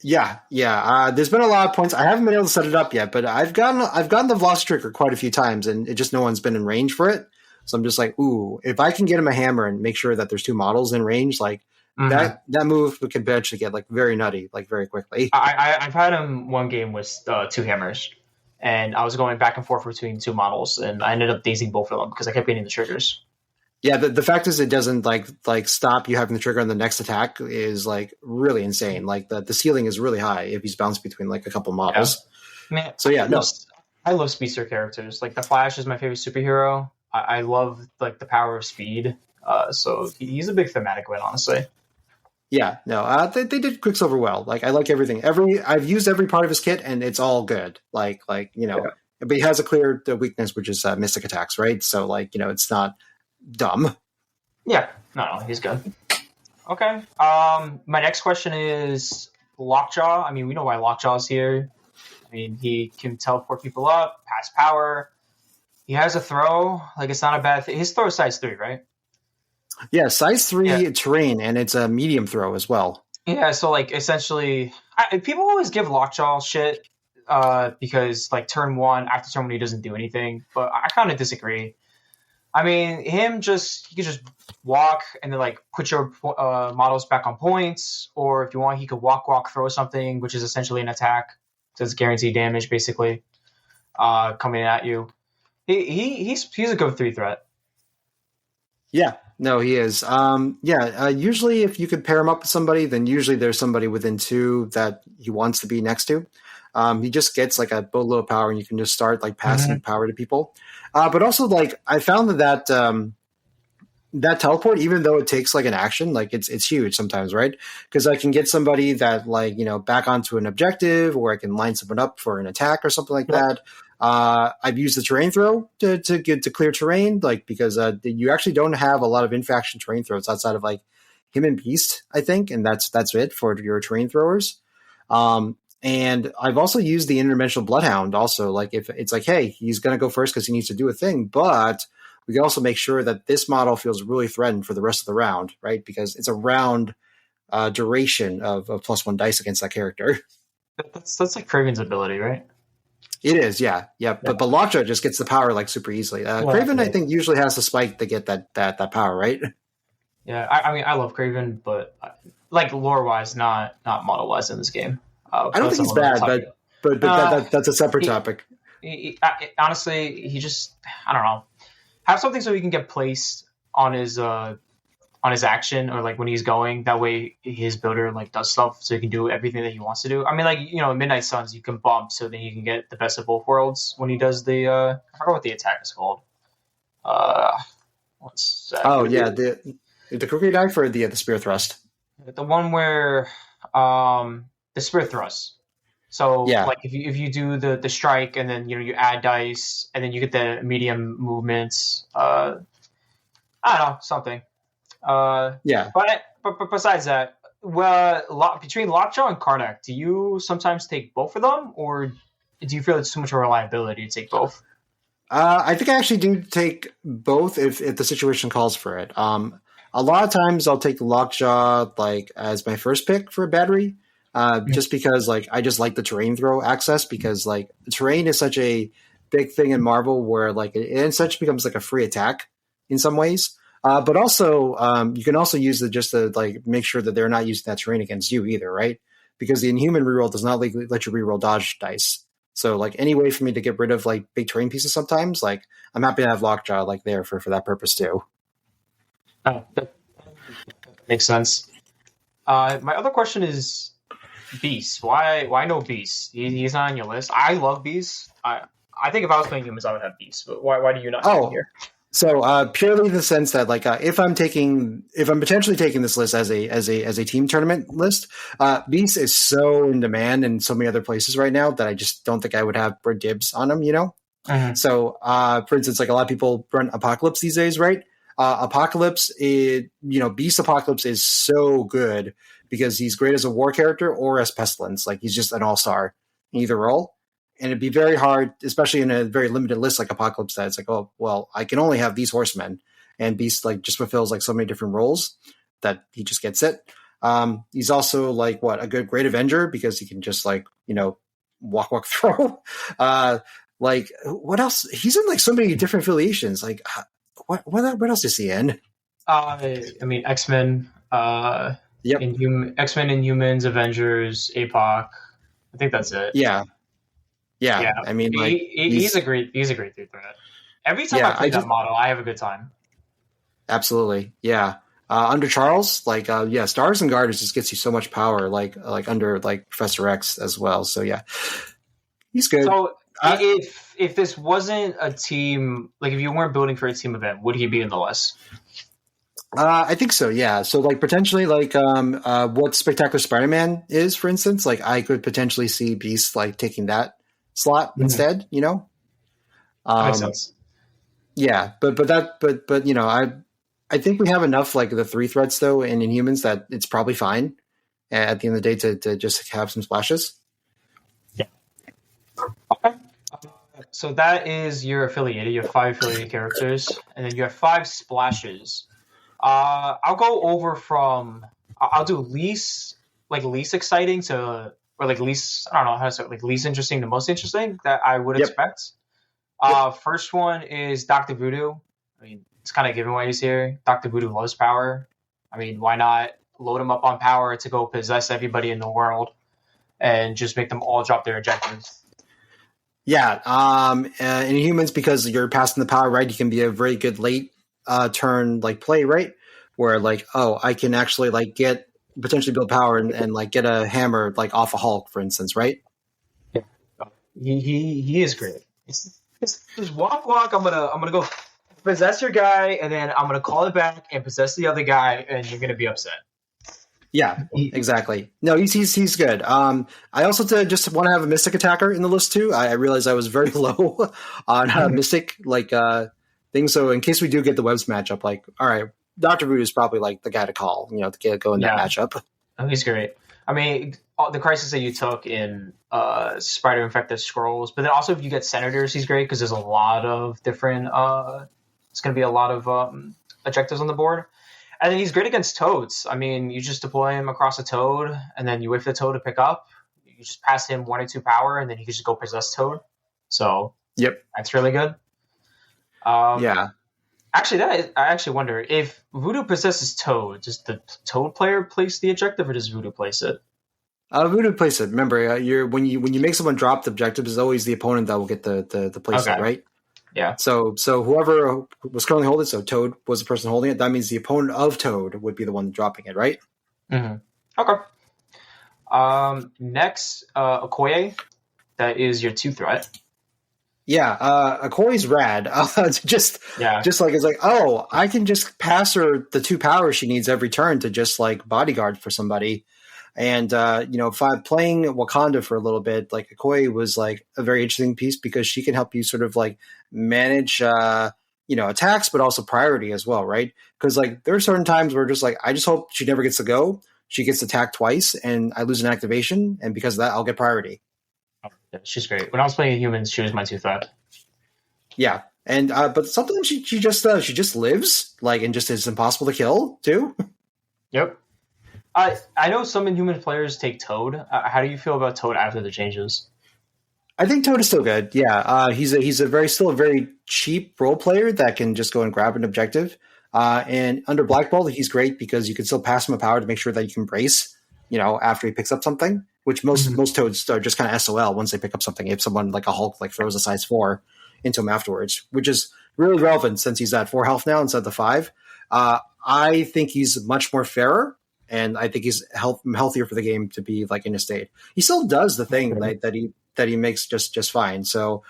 Yeah. There's been a lot of points. I haven't been able to set it up yet, but I've gotten the velocity trigger quite a few times, and it just no one's been in range for it. So I'm just like, ooh, if I can get him a hammer and make sure that there's 2 models in range, like that move could eventually get like very nutty, like very quickly. I've had him one game with 2 hammers, and I was going back and forth between 2 models, and I ended up dazing both of them because I kept getting the triggers. Yeah, the fact is it doesn't like stop you having the trigger on the next attack is like really insane. Like the ceiling is really high if he's bounced between like a couple models. Yeah. Man, so yeah, I love speedster characters. Like the Flash is my favorite superhero. I love like the power of speed. So he's a big thematic win, honestly. Yeah, no, they did Quicksilver well. Like I like everything. I've used every part of his kit, and it's all good. But he has a clear weakness, which is mystic attacks, right? So like it's not dumb. Yeah, no, he's good. Okay. My next question is Lockjaw. I mean, we know why Lockjaw's here. I mean, he can teleport people up, pass power. He has a throw. Like, it's not a bad thing. His throw is size 3, right? Yeah, size 3 terrain, and it's a medium throw as well. Yeah, so, like, essentially, people always give Lockjaw shit because, like, turn 1, after turn 1, he doesn't do anything. But I kind of disagree. I mean, he could just walk and then like put your models back on points, or if you want, he could walk, throw something, which is essentially an attack. So it's guaranteed damage, basically, coming at you. He's a good 3 threat. Yeah, no, he is. Usually if you could pair him up with somebody, then usually there's somebody within 2 that he wants to be next to. He just gets like a boatload of power, and you can just start like passing power to people. But also, like I found that that teleport, even though it takes like an action, like it's huge sometimes, right? Because I can get somebody that like back onto an objective, or I can line someone up for an attack or something like that. I've used the terrain throw to clear terrain, like because you actually don't have a lot of in-faction terrain throws outside of like him and Beast, I think, and that's it for your terrain throwers. And I've also used the interdimensional Bloodhound also, like if it's like, hey, he's going to go first because he needs to do a thing, but we can also make sure that this model feels really threatened for the rest of the round, right? Because it's a round duration of +1 dice against that character. That's like Kraven's ability, right? It is, yeah. But Lockjaw just gets the power like super easily. Kraven, I think, usually has the spike to get that power, right? Yeah, I mean, I love Kraven, but like lore-wise, not model-wise in this game. I don't think he's bad, but that's a separate topic. Honestly, he just, I don't know, have something so he can get placed on his action, or like when he's going. That way, his builder like does stuff, so he can do everything that he wants to do. I mean, like Midnight Suns, you can bump so that he can get the best of both worlds when he does the. I forgot what the attack is called. What's that? Oh yeah, the cookie knife or the spear thrust. The one where the Spirit Thrust. So like if you do the strike, and then you add dice, and then you get the medium movements. I don't know, something. But besides that, between Lockjaw and Karnak, do you sometimes take both of them, or do you feel it's too much of a reliability to take both? I think I actually do take both if the situation calls for it. A lot of times I'll take the Lockjaw like as my first pick for a battery. Just because like I just like the terrain throw access, because like the terrain is such a big thing in Marvel where like it essentially becomes like a free attack in some ways. But also, you can also use it just to like make sure that they're not using that terrain against you either, right? Because the Inhuman reroll does not let you reroll dodge dice. So like any way for me to get rid of like big terrain pieces sometimes, like I'm happy to have Lockjaw like there for that purpose too. Oh, that makes sense. My other question is Beast. Why no Beast? He's not on your list. I love Beast. I think if I was playing humans, I would have Beast. But why do you not have him here? So purely in the sense that like if I'm potentially taking this list as a team tournament list, Beast is so in demand in so many other places right now that I just don't think I would have dibs on him, you know? Mm-hmm. So for instance, like a lot of people run Apocalypse these days, right? Beast Apocalypse is so good because he's great as a war character or as Pestilence. Like he's just an all-star in either role. And it'd be very hard, especially in a very limited list like Apocalypse, that it's like, oh, well, I can only have these horsemen. And Beast like just fulfills like so many different roles that he just gets it. He's also like a great Avenger because he can just like, walk, throw. Like what else? He's in like so many different affiliations. Like what else is he in? I mean, X-Men, X-Men, Inhumans, Avengers, APOC. I think that's it. Yeah. I mean, like, he's a great third threat. Every time I play that model, I have a good time. Absolutely, yeah. Under Charles, like, Stars and Guardians just gets you so much power, like under like Professor X as well. So yeah, he's good. So if this wasn't a team, like if you weren't building for a team event, would he be in the list? I think so, yeah. So like potentially like what Spectacular Spider-Man is, for instance, like I could potentially see Beast like taking that slot instead, That makes sense. Yeah, but I think we have enough like the 3 threats though in Inhumans that it's probably fine at the end of the day to just have some splashes. Yeah. Okay. So that is your affiliated. You have 5 affiliated characters, and then you have 5 splashes. I'll go over from. I'll do least exciting to. Or like least, I don't know how to say it, like least interesting to most interesting that I would expect. First one is Dr. Voodoo. I mean, it's kind of given why he's here. Dr. Voodoo loves power. I mean, why not load him up on power to go possess everybody in the world and just make them all drop their objectives? Yeah. In Humans, because you're passing the power, right, you can be a very good late turn like play, right? Where like, oh, I can actually like potentially build power and like get a hammer like off a Hulk, for instance, right? Yeah, he is great. Just walk. I'm gonna go possess your guy, and then I'm gonna call it back and possess the other guy, and you're gonna be upset. Yeah, exactly. No, he's good. I also just want to have a Mystic attacker in the list too. I realized I was very low on Mystic thing. So in case we do get the Webs matchup, like, all right, Dr. Voodoo is probably like the guy to call, to go in that matchup. Oh, he's great. I mean, the crisis that you took in Spider Infected Scrolls, but then also if you get Senators, he's great because there's a lot of different. It's going to be a lot of objectives on the board, and then he's great against Toads. I mean, you just deploy him across a Toad, and then you wait for the Toad to pick up. You just pass him 1 or 2 power, and then he can just go possess Toad. So, that's really good. Actually, I actually wonder if Voodoo possesses Toad. Does the Toad player place the objective, or does Voodoo place it? Voodoo place it. Remember, when you make someone drop the objective, it's always the opponent that will get the place it, right? Yeah. So whoever was currently holding it, so Toad was the person holding it. That means the opponent of Toad would be the one dropping it, right? Mm-hmm. Okay. Next, Okoye. That is your 2 threat. Yeah, Okoye's rad. Just like it's like, oh, I can just pass her the 2 powers she needs every turn to just like bodyguard for somebody. And if I'm playing Wakanda for a little bit, like Okoye was like a very interesting piece because she can help you sort of like manage attacks, but also priority as well, right? Because like there are certain times where just like I just hope she never gets to go. She gets attacked twice, and I lose an activation, and because of that, I'll get priority. Yeah, she's great. When I was playing Humans, she was my 2 threat. Yeah, and but sometimes she just lives like and just is impossible to kill too. Yep. I know some Inhuman players take Toad. How do you feel about Toad after the changes? I think Toad is still good. Yeah, he's a very still a very cheap role player that can just go and grab an objective. And under Black Bolt, he's great because you can still pass him a power to make sure that you can brace. After he picks up something, which most Toads are just kind of SOL once they pick up something. If someone like a Hulk throws a size 4 into him afterwards, which is really relevant since he's at 4 health now instead of the 5. I think he's much more fairer, and I think he's healthier for the game to be in a state. He still does the thing that he makes just fine. So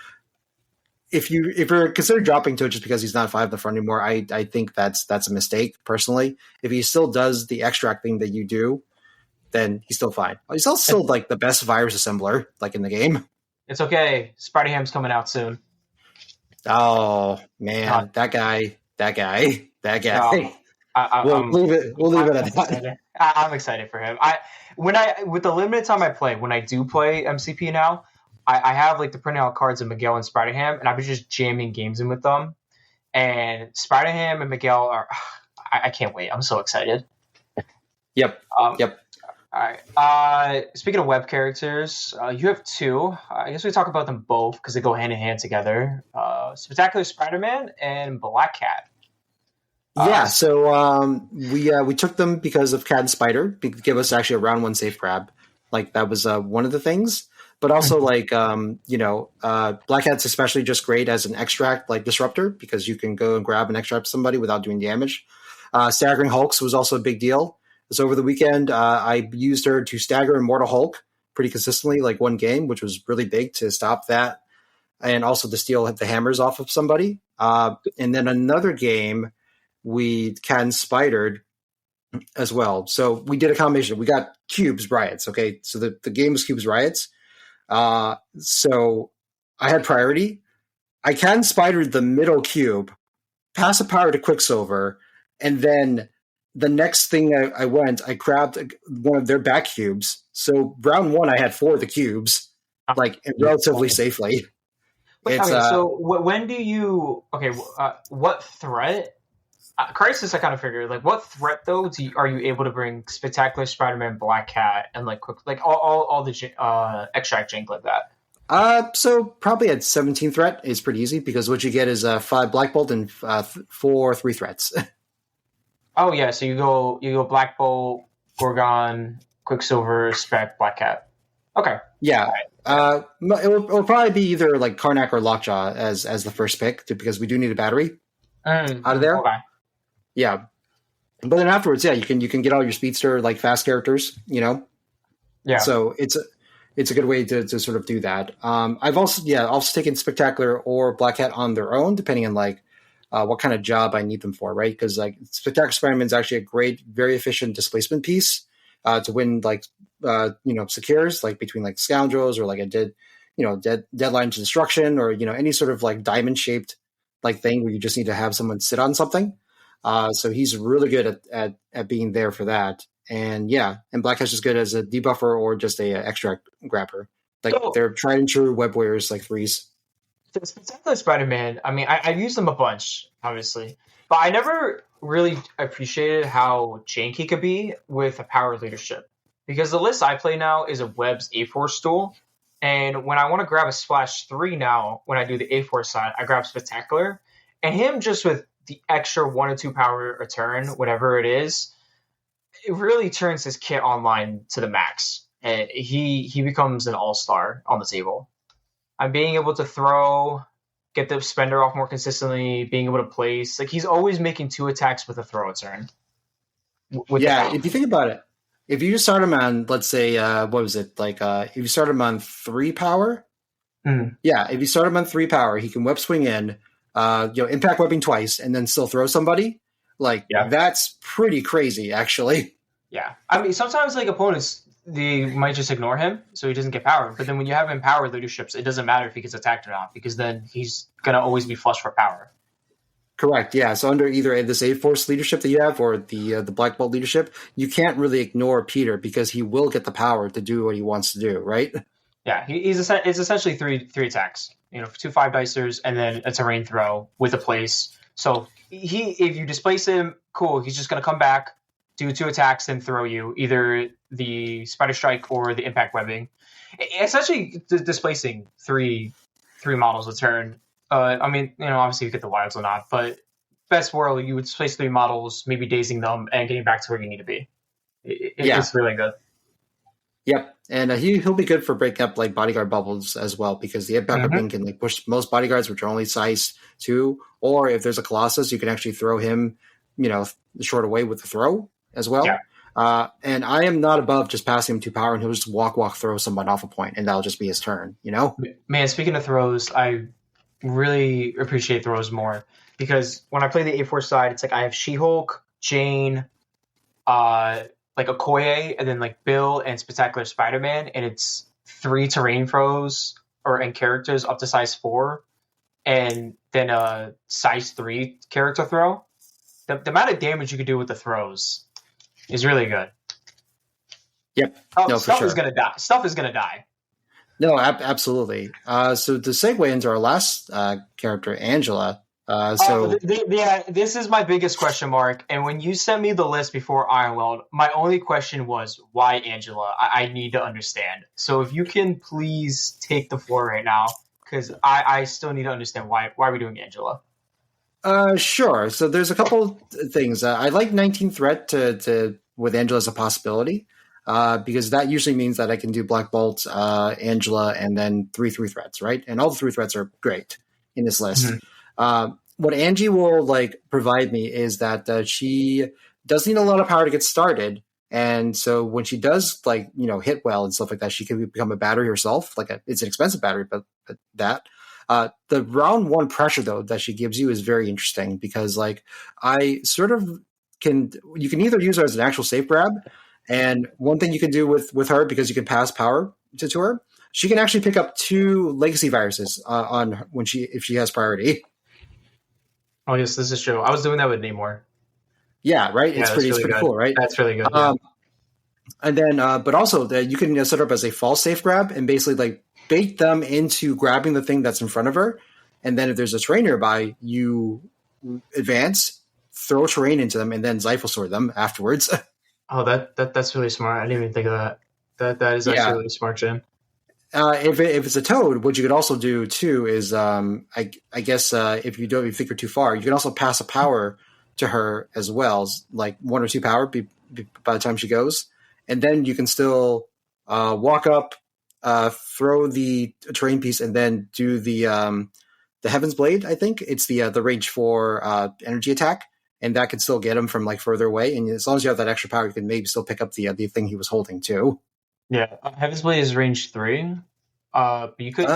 if you're consider dropping to it just because he's not 5 in the front anymore, I think that's a mistake personally. If he still does the extract thing that you do, then he's still fine. He's still the best virus assembler in the game. It's okay. Spider Ham's coming out soon. Oh man, that guy. We'll leave it at that. I'm excited for him. With the limited time I play, when I do play MCP now, I have the printed out cards of Miguel and Spider Ham, and I've been just jamming games in with them. And Spider Ham and Miguel I can't wait. I'm so excited. Yep. Yep. All right. Speaking of web characters, you have 2. I guess we talk about them both because they go hand in hand together. Spectacular Spider-Man and Black Cat. Yeah, so we took them because of Cat and Spider to give us actually a round 1 safe grab. That was one of the things. But also Black Cat's especially just great as an extract disruptor because you can go and grab and extract somebody without doing damage. Staggering Hulks was also a big deal. So over the weekend, I used her to stagger Immortal Hulk pretty consistently, 1 game, which was really big to stop that, and also to steal the hammers off of somebody. And then another game, we Cat and Spidered as well. So we did a combination. We got Cubes Riots. Okay, so the game was Cubes Riots. So I had priority. I Cat and Spidered the middle cube, pass a power to Quicksilver, and then the next thing I grabbed one of their back cubes. So round 1, I had 4 of the cubes, relatively safely. So when do you? Okay, what threat? Crisis, I kind of figured. What threat though are you able to bring Spectacular Spider-Man, Black Cat, and all the extract jank like that? So probably at 17 threat is pretty easy because what you get is 5 Black Bolt and 4 3 threats. Oh yeah, so you go Black Bolt, Gorgon, Quicksilver, Spec, Black Cat. Okay. Yeah. Right. It'll probably be either Karnak or Lockjaw as the first pick because we do need a battery out of there. Okay. Yeah. But then afterwards, you can get all your speedster fast characters, Yeah. So it's a good way to sort of do that. I've also taken Spectacular or Black Cat on their own, depending on what kind of job I need them for, right? Because Spectacular Spider-Man is actually a great, very efficient displacement piece to win secures between scoundrels or a deadline to destruction or any sort of diamond shaped thing where you just need to have someone sit on something. So he's really good at being there for that. And Black Cat's just good as a debuffer or just a extract grabber. They're tried and true web warriors 3s. Spectacular Spider-Man, I mean, I've used them a bunch, obviously, but I never really appreciated how janky he could be with a power leadership. Because the list I play now is a Web's A-Force tool, and when I want to grab a Splash 3 now, when I do the A-Force side, I grab Spectacular, and him just with the extra 1 or 2 power a turn, whatever it is, it really turns his kit online to the max, and he becomes an all-star on the table. I'm being able to get the spender off more consistently, being able to place. He's always making 2 attacks with a throw a turn. If you think about it, if you just start him on, let's say, what was it? If you start him on 3 power, if you start him on 3 power, he can web swing in, impact webbing twice, and then still throw somebody. That's pretty crazy, actually. Yeah. I mean, sometimes, opponents, they might just ignore him so he doesn't get power. But then when you have him power leaderships, it doesn't matter if he gets attacked or not because then he's going to always be flush for power. Correct, yeah. So under either this A-Force leadership that you have or the Black Bolt leadership, you can't really ignore Peter because he will get the power to do what he wants to do, right? Yeah, it's essentially three attacks. 2 5-dicers and then a terrain throw with a place. So if you displace him, cool, he's just going to come back, do 2 attacks, then throw you. Either the Spider Strike or the Impact Webbing. Essentially displacing three models a turn. I mean, obviously you get the wilds or not, but best world, you would displace 3 models, maybe dazing them and getting back to where you need to be. It's really good. Yep, and he'll be good for breaking up like bodyguard bubbles as well, because the impact webbing can like push most bodyguards, which are only size 2, or if there's a Colossus, you can actually throw him, short away with the throw as well. Yeah. And I am not above just passing him 2 power, and he'll just walk throw someone off a point, and that'll just be his turn. Man, speaking of throws, I really appreciate throws more, because when I play the A4 side, it's like I have She-Hulk, Jane, like Okoye, and then like Bill and Spectacular Spider-Man, and it's 3 terrain throws and characters up to size 4, and then a size 3 character throw. The amount of damage you could do with the throws is really good. Yep. Stuff is gonna die. Stuff is gonna die. No, absolutely. So to segue into our last character, Angela. This is my biggest question mark. And when you sent me the list before Ironweld, my only question was, why Angela? I need to understand. So if you can please take the floor right now, because I still need to understand why are we doing Angela? Sure. So there's a couple things. I like 19 threat to with Angela as a possibility, because that usually means that I can do Black Bolt, Angela, and then 3 threats, right? And all the 3 threats are great in this list. What Angie will provide me is that she doesn't need a lot of power to get started, and so when she does hit well and stuff like that, she can become a battery herself. It's an expensive battery, but that the round 1 pressure though that she gives you is very interesting, because I sort of you can either use her as an actual safe grab, and one thing you can do with her, because you can pass power to her, she can actually pick up 2 legacy viruses on if she has priority. Oh yes, this is true. I was doing that with Namor. Yeah, right. It's pretty cool, right? That's really good. Yeah. And then, but also that you can set her up as a false safe grab and basically bait them into grabbing the thing that's in front of her, and then if there's a terrain nearby, you advance, throw terrain into them, and then Zyphal sword them afterwards. Oh, that's really smart. I didn't even think of that. That is actually really smart, Jim. If it's a toad, what you could also do too is, I guess, if you think you're too far, you can also pass a power to her as well, like 1 or 2 power by the time she goes, and then you can still walk up, throw the terrain piece, and then do the Heaven's Blade. I think it's the range 4 energy attack, and that can still get him from further away. And as long as you have that extra power, you can maybe still pick up the thing he was holding too. Yeah, Heaven's Blade is range 3. But you could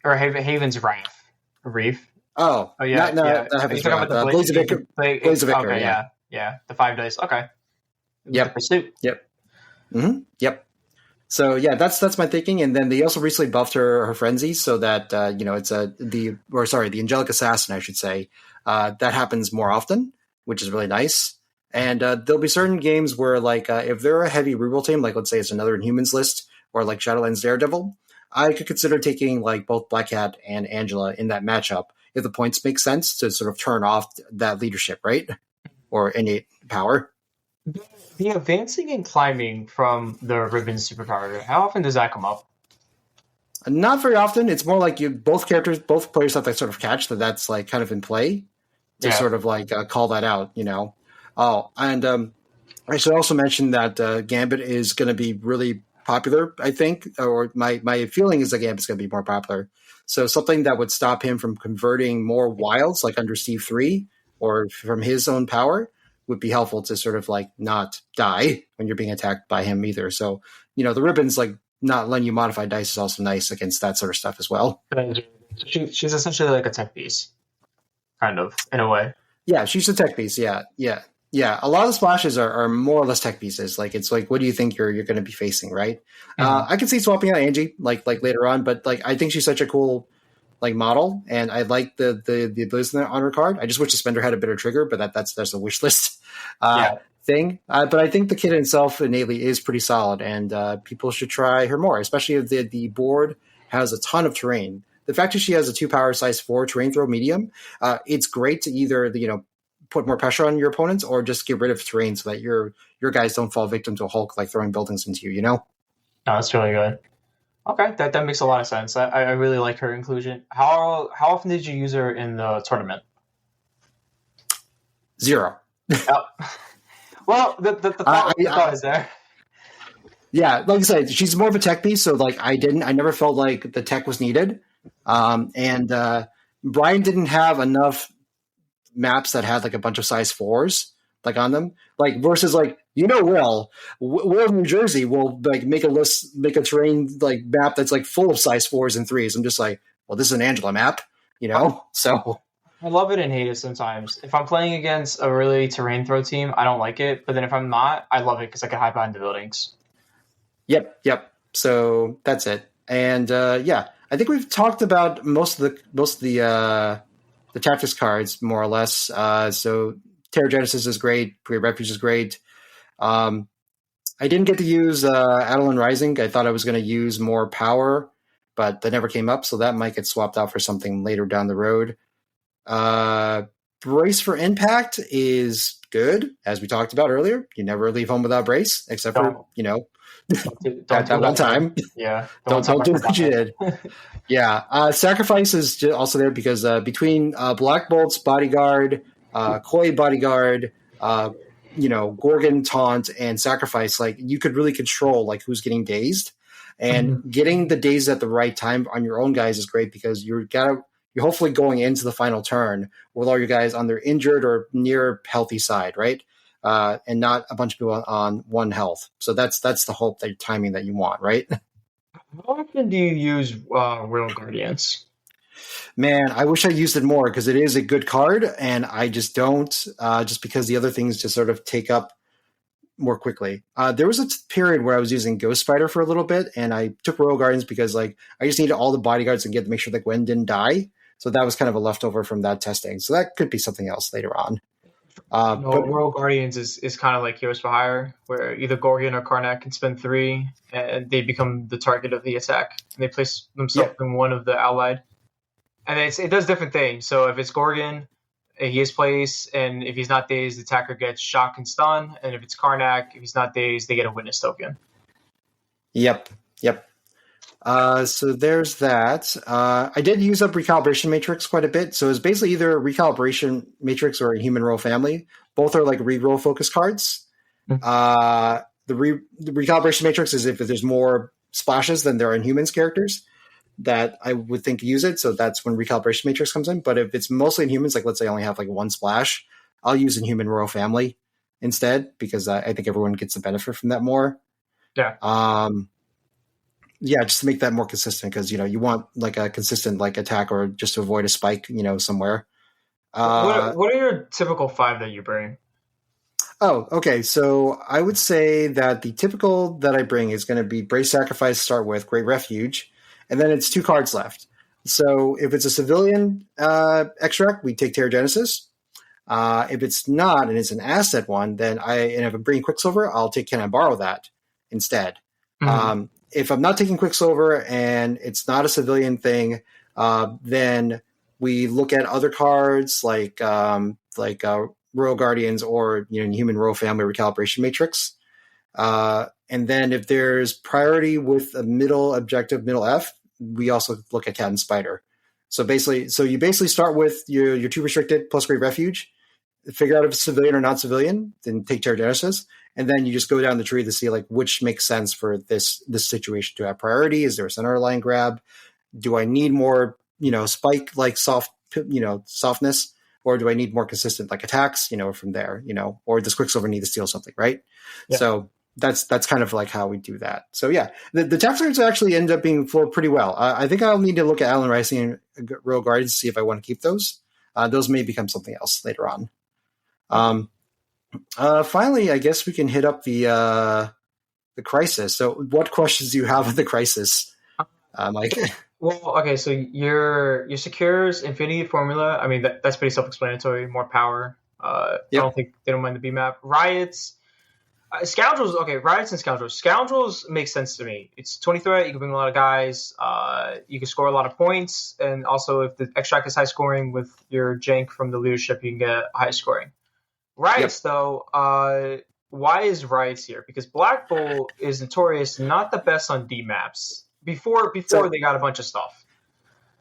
or Haven's Wrath. Reef. Oh yeah, not Heaven's Wrath. Blaze of Victory. Blaze of Victory. Yeah. The 5 dice. Okay. Yep. Pursuit. Yep. Yep. So yeah, that's my thinking. And then they also recently buffed her frenzy, so that it's the Angelic Assassin, I should say. That happens more often, which is really nice. And there'll be certain games where, if they're a heavy reroll team, let's say it's another Inhumans list, or Shadowlands Daredevil, I could consider taking both Black Cat and Angela in that matchup if the points make sense to sort of turn off that leadership, right? Or innate power. The advancing and climbing from the Ribbon superpower, how often does that come up? Not very often. It's more like both players have to sort of catch that's kind of in play to sort of call that out, Oh, and I should also mention that Gambit is going to be really popular, I think, or my feeling is that Gambit's going to be more popular. So something that would stop him from converting more wilds, under Steve 3, or from his own power, would be helpful to sort of not die when you're being attacked by him either. So, the ribbons, not letting you modify dice is also nice against that sort of stuff as well. She's essentially like a tech piece, kind of, in a way. Yeah, she's a tech piece. Yeah. A lot of the splashes are more or less tech pieces. It's what do you think you're going to be facing, right? I can see swapping out Angie later on, but I think she's such a cool model, and I like the abilities on her card. I just wish the Spender had a better trigger, but that's a wish list thing. But I think the kit itself innately is pretty solid, and people should try her more, especially if the board has a ton of terrain. The fact that she has a 2 power size 4 terrain throw medium, it's great to either put more pressure on your opponents, or just get rid of terrain so that your guys don't fall victim to a Hulk like throwing buildings into you. You know. No, that's really good. Okay, that makes a lot of sense. I really like her inclusion. How often did you use her in the tournament? 0. Oh. Well, the thought is there. Yeah, like I said, she's more of a tech beast, so like I never felt like the tech was needed. And Brian didn't have enough maps that had like a bunch of size 4s like on them, like versus like Will in New Jersey will like make a terrain like map that's like full of size 4s and 3s. I'm just like, well, this is an Angela map, so. I love it in hiatus sometimes. If I'm playing against a really terrain throw team, I don't like it. But then if I'm not, I love it because I can hide behind the buildings. Yep. So that's it. And I think we've talked about most of the tactics cards more or less. So Terra Genesis is great. Great Refuge is great. I didn't get to use Adeline Rising. I thought I was going to use more power, but that never came up. So that might get swapped out for something later down the road. Brace for Impact is good, as we talked about earlier. You never leave home without Brace, except for that one time. Yeah, don't do what you did. Yeah, Sacrifice is also there because between Black Bolt's Bodyguard, Koi Bodyguard, Gorgon Taunt, and Sacrifice, like you could really control like who's getting dazed, and getting the dazed at the right time on your own guys is great because you're hopefully going into the final turn with all your guys on their injured or near healthy side, right? And not a bunch of people on 1 health. So that's the hope, that timing that you want, right? How often do you use Royal Guardians? Man, I wish I used it more because it is a good card, and I just don't, just because the other things just sort of take up more quickly. There was a period where I was using Ghost Spider for a little bit, and I took Royal Guardians because like I just needed all the bodyguards and make sure that Gwen didn't die. So that was kind of a leftover from that testing. So that could be something else later on. But Royal Guardians is kind of like Heroes for Hire, where either Gorgon or Karnak can spend 3, and they become the target of the attack, and they place themselves in one of the allied. And it does different things. So if it's Gorgon, he is placed, and if he's not dazed, the attacker gets shock and stun. And if it's Karnak, if he's not dazed, they get a witness token. Yep. So there's that. I did use up Recalibration Matrix quite a bit. So it's basically either Recalibration Matrix or Human Roll Family. Both are like reroll focus cards. The Recalibration Matrix is if there's more splashes than there are Inhumans characters that I would think use it. So that's when Recalibration Matrix comes in. But if it's mostly Inhumans, like let's say I only have like 1 splash, I'll use Inhuman Royal Family instead because I think everyone gets the benefit from that more. Yeah. Yeah, just to make that more consistent because, you want like a consistent like attack or just to avoid a spike, somewhere. What are your typical 5 that you bring? Oh, okay. So I would say that the typical that I bring is going to be Brave Sacrifice to start with, Great Refuge, and then it's 2 cards left. So if it's a civilian extract, we take Terra Genesis. If it's not and it's an asset one, then if I'm bringing Quicksilver, I'll take Can I Borrow That instead. Mm-hmm. If I'm not taking Quicksilver and it's not a civilian thing, then we look at other cards like Royal Guardians or Human Royal Family Recalibration Matrix. And then if there's priority with a middle objective, middle F, we also look at Cat and Spider. So you basically start with your 2 restricted plus Great Refuge, figure out if it's civilian or not civilian, then take Terra Genesis. And then you just go down the tree to see like which makes sense for this situation to have priority. Is there a center line grab? Do I need more, spike like softness, or do I need more consistent like attacks? From there, or does Quicksilver need to steal something, right? Yeah. So that's kind of like how we do that. So yeah, the tax cards actually end up being flowed pretty well. I think I'll need to look at Alan Rising and Royal Guardians to see if I want to keep those. Those may become something else later on. Finally, I guess we can hit up the crisis. So what questions do you have with the crisis, Mike? Well, okay, so your Secure's Infinity formula, I mean, that's pretty self-explanatory, more power. I don't think they don't mind the B-map. Riots, Scoundrels, okay, Riots and Scoundrels. Scoundrels makes sense to me. It's 20 threat, you can bring a lot of guys, you can score a lot of points, and also if the extract is high scoring with your jank from the leadership, you can get high scoring. Riots, Yep. though, why is Riots here? Because Black Bull is notorious not the best on D maps. Before So they got a bunch of stuff.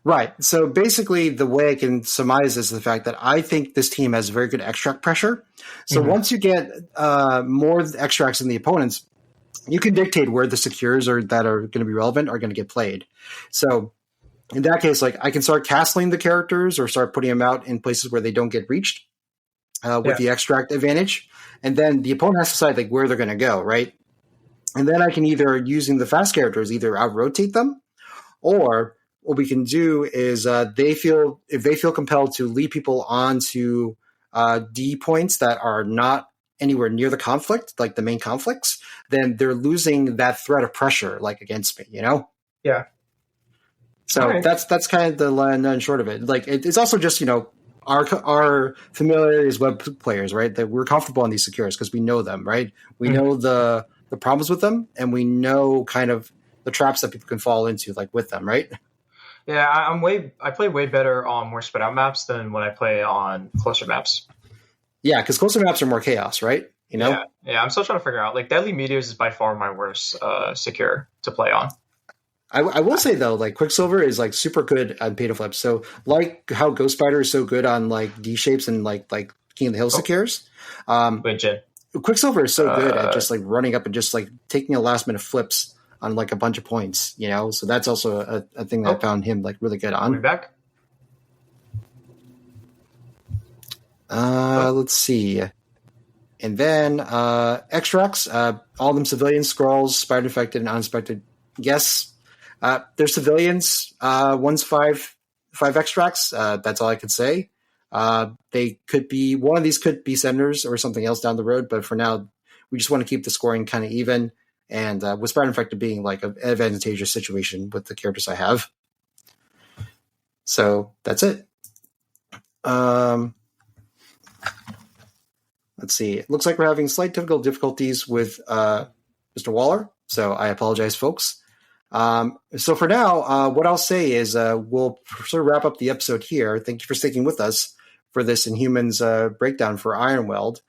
right. So basically, the way I can surmise this is the fact that I think this team has very good extract pressure. So Mm-hmm. once you get more extracts than the opponents, you can dictate where the secures are that are going to be relevant are going to get played. So in that case, like I can start castling the characters or start putting them out in places where they don't get reached with Yeah. the extract advantage, and then the opponent has to decide like where they're going to go, right? And then I can either using the fast characters either out rotate them, or what we can do is they feel compelled to lead people on to D points that are not anywhere near the conflict, like the main conflicts, then they're losing that threat of pressure, like against me, you know. Yeah. So Okay. that's kind of the long and short of it. Like it's also just our familiarity as web players, right? That we're comfortable on these secures because we know them, right? We Mhm. know the problems with them, and we know kind of the traps that people can fall into, like with them, right? Yeah, I play way better on more spread out maps than when I play on closer maps. Yeah, because closer maps are more chaos, right? You know. Yeah. I'm still trying to figure out. Like Deadly Meteors is by far my worst secure to play on. I will say though, like Quicksilver is like super good on pay to flip. So like how Ghost Spider is so good on like D shapes and like King of the Hill Oh, secures. Um, wait, Jin. Quicksilver is so good at Uh, just like running up and just like taking a last minute flips on like a bunch of points, you know. So that's also a thing that I oh, found him like really good are we on. back? Oh, Let's see. And then extracts, all of them civilians, scrolls, spider infected and uninspected. Yes, they're civilians. One's five extracts. That's all I could say. They could be one of these could be senators or something else down the road, but for now, we just want to keep the scoring kind of even. And with spider infected being like an advantageous situation with the characters I have. So that's it. Let's see. It looks like we're having slight technical difficulties with Mr. Waller, so I apologize, folks. So for now, what I'll say is we'll sort of wrap up the episode here. Thank you for sticking with us for this Inhumans breakdown for Ironweld.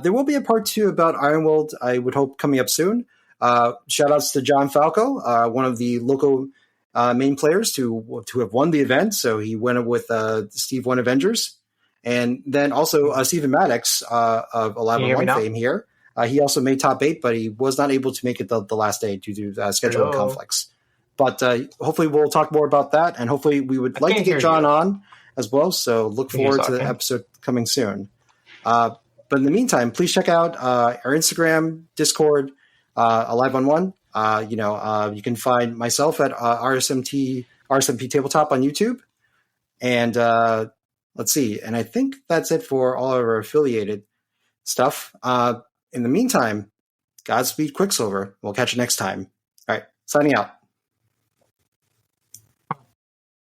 There will be a part 2 about Ironweld, I would hope, coming up soon. Shout outs to John Falco, one of the local main players to have won the event. So he went with Steve One Avengers. And then also Stephen Maddox of can you Alive on hear me One now? fame here. He also made top 8, but he was not able to make it the last day due to scheduling Hello. conflicts. But hopefully we'll talk more about that, and hopefully we would like to can't get hear John you. on as well. So look Can you forward talk, to the okay? episode coming soon. But in the meantime, please check out our Instagram, Discord, Alive on One. You can find myself at RSMP Tabletop on YouTube, and let's see. And I think that's it for all of our affiliated stuff. In the meantime, Godspeed Quicksilver. We'll catch you next time. All right, signing out.